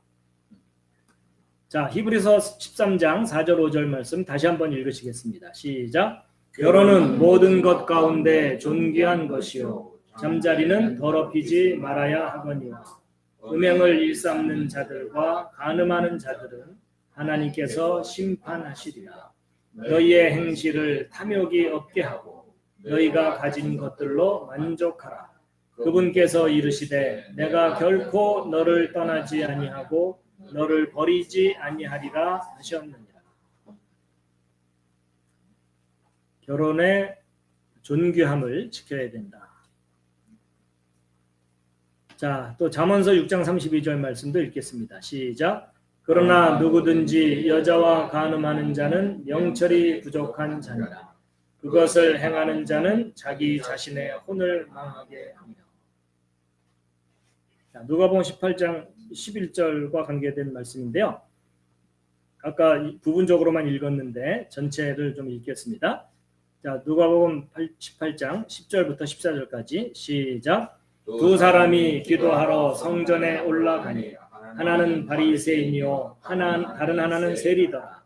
A: 자, 히브리서 13장 4절 5절 말씀 다시 한번 읽으시겠습니다. 시작. 결혼은 모든 것 가운데 존귀한 것이요 잠자리는 더럽히지 말아야 하거니와 음행을 일삼는 자들과 간음하는 자들은 하나님께서 심판하시리라. 너희의 행실을 탐욕이 없게 하고 너희가 가진 것들로 만족하라. 그분께서 이르시되 내가 결코 너를 떠나지 아니하고 너를 버리지 아니하리라 하셨느니라. 결혼의 존귀함을 지켜야 된다. 자, 또 잠언서 6장 32절 말씀도 읽겠습니다. 시작. 그러나 누구든지 여자와 간음하는 자는 명철이 부족한 자니라. 그것을 행하는 자는 자기 자신의 혼을 망하게 하며. 자, 누가복음 18장 11절과 관계된 말씀인데요. 아까 부분적으로만 읽었는데 전체를 좀 읽겠습니다. 자, 누가복음 18장 10절부터 14절까지 시작. 두 사람이 기도하러 성전에 올라가니 하나는 바리새인이요 다른 하나는 세리더라.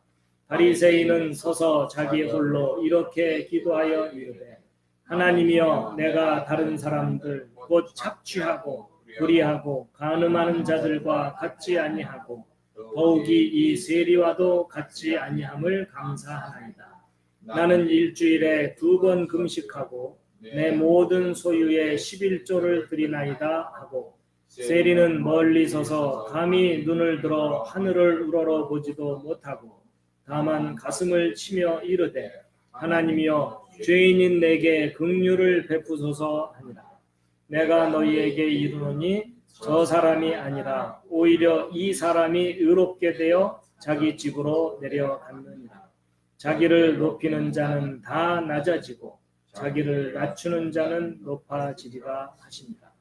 A: 바리새인은 서서 자기 홀로 이렇게 기도하여 이르되 하나님이여 내가 다른 사람들 곧 착취하고 불의하고 간음하는 자들과 같지 아니하고 더욱이 이 세리와도 같지 아니함을 감사하나이다. 나는 일주일에 2번 금식하고 내 모든 소유의 11조를 드리나이다 하고 세리는 멀리 서서 감히 눈을 들어 하늘을 우러러 보지도 못하고 다만 가슴을 치며 이르되 하나님이여 죄인인 내게 긍휼을 베푸소서 하니라. 내가 너희에게 이르노니 저 사람이 아니라 오히려 이 사람이 의롭게 되어 자기 집으로 내려갔느니라. 자기를 높이는 자는 다 낮아지고 자기를 낮추는 자는 높아지리라 하십니다.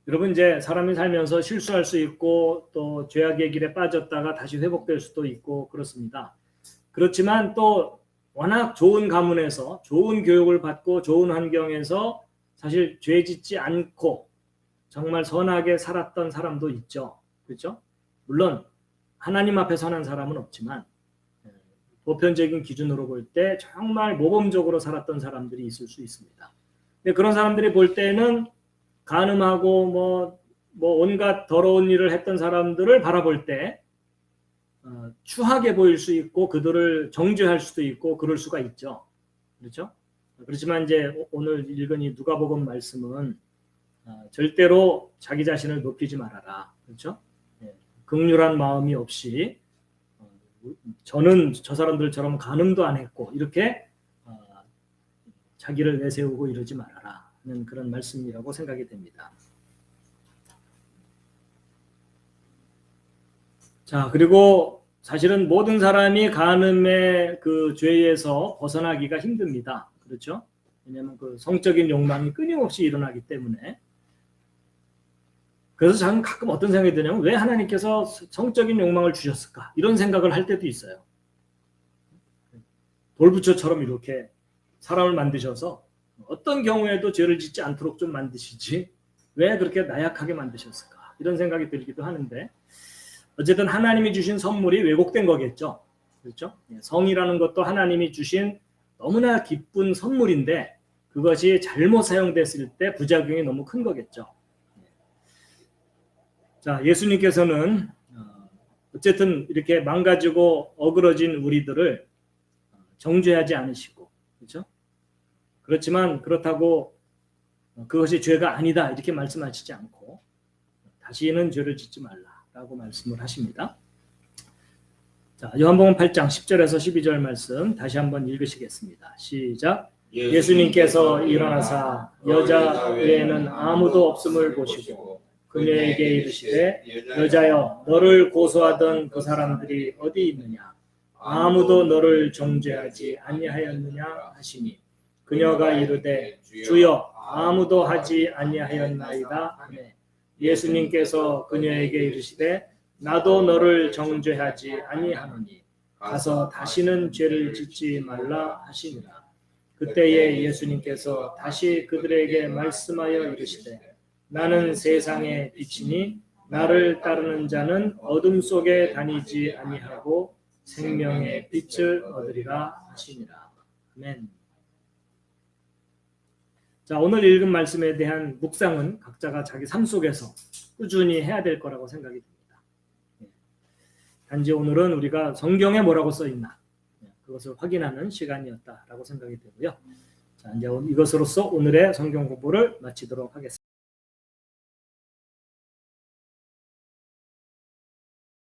A: 여러분 이제 사람이 살면서 실수할 수 있고 또 죄악의 길에 빠졌다가 다시 회복될 수도 있고 그렇습니다. 그렇지만 또 워낙 좋은 가문에서 좋은 교육을 받고 좋은 환경에서 사실 죄 짓지 않고 정말 선하게 살았던 사람도 있죠. 그렇죠? 물론 하나님 앞에 선한 사람은 없지만 보편적인 기준으로 볼 때 정말 모범적으로 살았던 사람들이 있을 수 있습니다. 근데 그런 사람들이 볼 때는 간음하고 뭐 온갖 더러운 일을 했던 사람들을 바라볼 때 추하게 보일 수 있고 그들을 정죄할 수도 있고 그럴 수가 있죠. 그렇죠? 그렇지만 이제 오늘 읽은 이 누가복음 말씀은 절대로 자기 자신을 높이지 말아라. 그렇죠? 긍휼한 마음이 없이 저는 저 사람들처럼 간음도 안 했고 이렇게 자기를 내세우고 이러지 말아라 하는 그런 말씀이라고 생각이 됩니다. 자, 그리고 사실은 모든 사람이 간음의 그 죄에서 벗어나기가 힘듭니다. 그렇죠? 왜냐하면 그 성적인 욕망이 끊임없이 일어나기 때문에. 그래서 저는 가끔 어떤 생각이 드냐면 왜 하나님께서 성적인 욕망을 주셨을까? 이런 생각을 할 때도 있어요. 돌부처처럼 이렇게 사람을 만드셔서 어떤 경우에도 죄를 짓지 않도록 좀 만드시지 왜 그렇게 나약하게 만드셨을까? 이런 생각이 들기도 하는데 어쨌든 하나님이 주신 선물이 왜곡된 거겠죠. 그렇죠? 성이라는 것도 하나님이 주신 너무나 기쁜 선물인데 그것이 잘못 사용됐을 때 부작용이 너무 큰 거겠죠. 자, 예수님께서는 어쨌든 이렇게 망가지고 어그러진 우리들을 정죄하지 않으시고, 그렇죠? 그렇지만 그렇다고 그것이 죄가 아니다 이렇게 말씀하시지 않고 다시는 죄를 짓지 말라라고 말씀을 하십니다. 자, 요한복음 8장 10절에서 12절 말씀 다시 한번 읽으시겠습니다. 시작. 예수님께서 일어나사 여자 외에는 아무도 없음을 보시고 그녀에게 이르시되 여자여 너를 고소하던 그 사람들이 어디 있느냐 아무도 너를 정죄하지 아니하였느냐 하시니 그녀가 이르되 주여 아무도 하지 아니하였나이다 하매 예수님께서 그녀에게 이르시되 나도 너를 정죄하지 아니하노니 가서 다시는 죄를 짓지 말라 하시니라. 그때에 예수님께서 다시 그들에게 말씀하여 이르시되 나는 세상의 빛이니 나를 따르는 자는 어둠 속에 다니지 아니하고 생명의 빛을 얻으리라 하시니라. 아멘. 자, 오늘 읽은 말씀에 대한 묵상은 각자가 자기 삶 속에서 꾸준히 해야 될 거라고 생각이 듭니다. 단지 오늘은 우리가 성경에 뭐라고 써 있나 그것을 확인하는 시간이었다라고 생각이 되고요. 자, 이제 이것으로써 오늘의 성경 공부를 마치도록 하겠습니다.